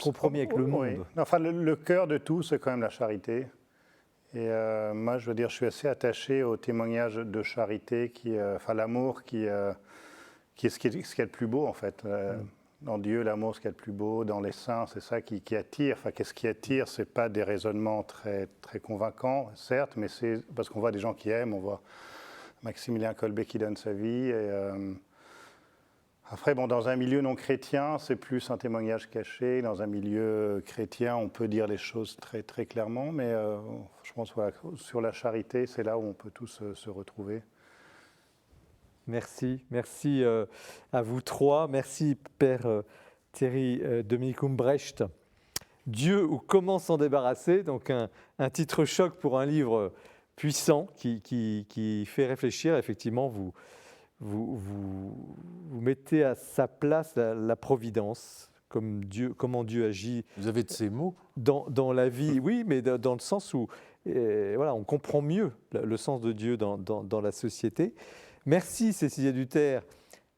Compromis avec le monde. Enfin, le cœur de tout, c'est quand même la charité. Et moi, je veux dire, je suis assez attaché au témoignage de charité, enfin l'amour qui est ce qui est le plus beau en fait. Dans Dieu, l'amour, ce qui est le plus beau, dans les saints, c'est ça qui attire. Enfin, qu'est-ce qui attire? C'est pas des raisonnements très, très convaincants, certes, mais c'est parce qu'on voit des gens qui aiment, on voit Maximilien Kolbe qui donne sa vie. Et, après, bon, dans un milieu non chrétien, c'est plus un témoignage caché. Dans un milieu chrétien, on peut dire les choses très, très clairement, mais je pense que sur la charité, c'est là où on peut tous se retrouver. Merci à vous trois. Merci Père Thierry Dominicum Brecht. Dieu ou comment s'en débarrasser, donc un titre choc pour un livre puissant qui fait réfléchir. Effectivement, vous mettez à sa place la providence, comment Dieu agit. Vous avez de ces mots dans la vie, oui, mais dans le sens où voilà, on comprend mieux le sens de Dieu dans la société. Merci Cécilia Duterre,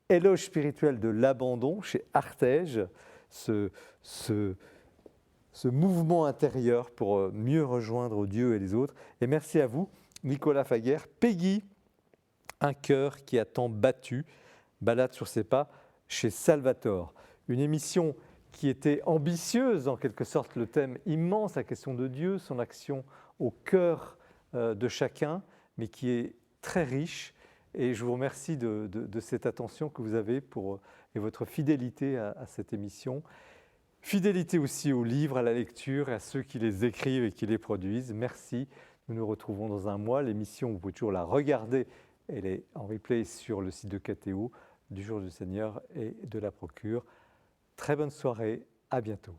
éloge spirituel de l'abandon chez Artege, ce mouvement intérieur pour mieux rejoindre Dieu et les autres. Et merci à vous, Nicolas Faguère. Peggy, un cœur qui a tant battu, balade sur ses pas chez Salvatore. Une émission qui était ambitieuse, en quelque sorte, le thème immense, la question de Dieu, son action au cœur de chacun, mais qui est très riche. Et je vous remercie de cette attention que vous avez et votre fidélité à cette émission. Fidélité aussi aux livres, à la lecture, et à ceux qui les écrivent et qui les produisent. Merci. Nous nous retrouvons dans un mois. L'émission, vous pouvez toujours la regarder. Elle est en replay sur le site de KTO, du Jour du Seigneur et de la Procure. Très bonne soirée. À bientôt.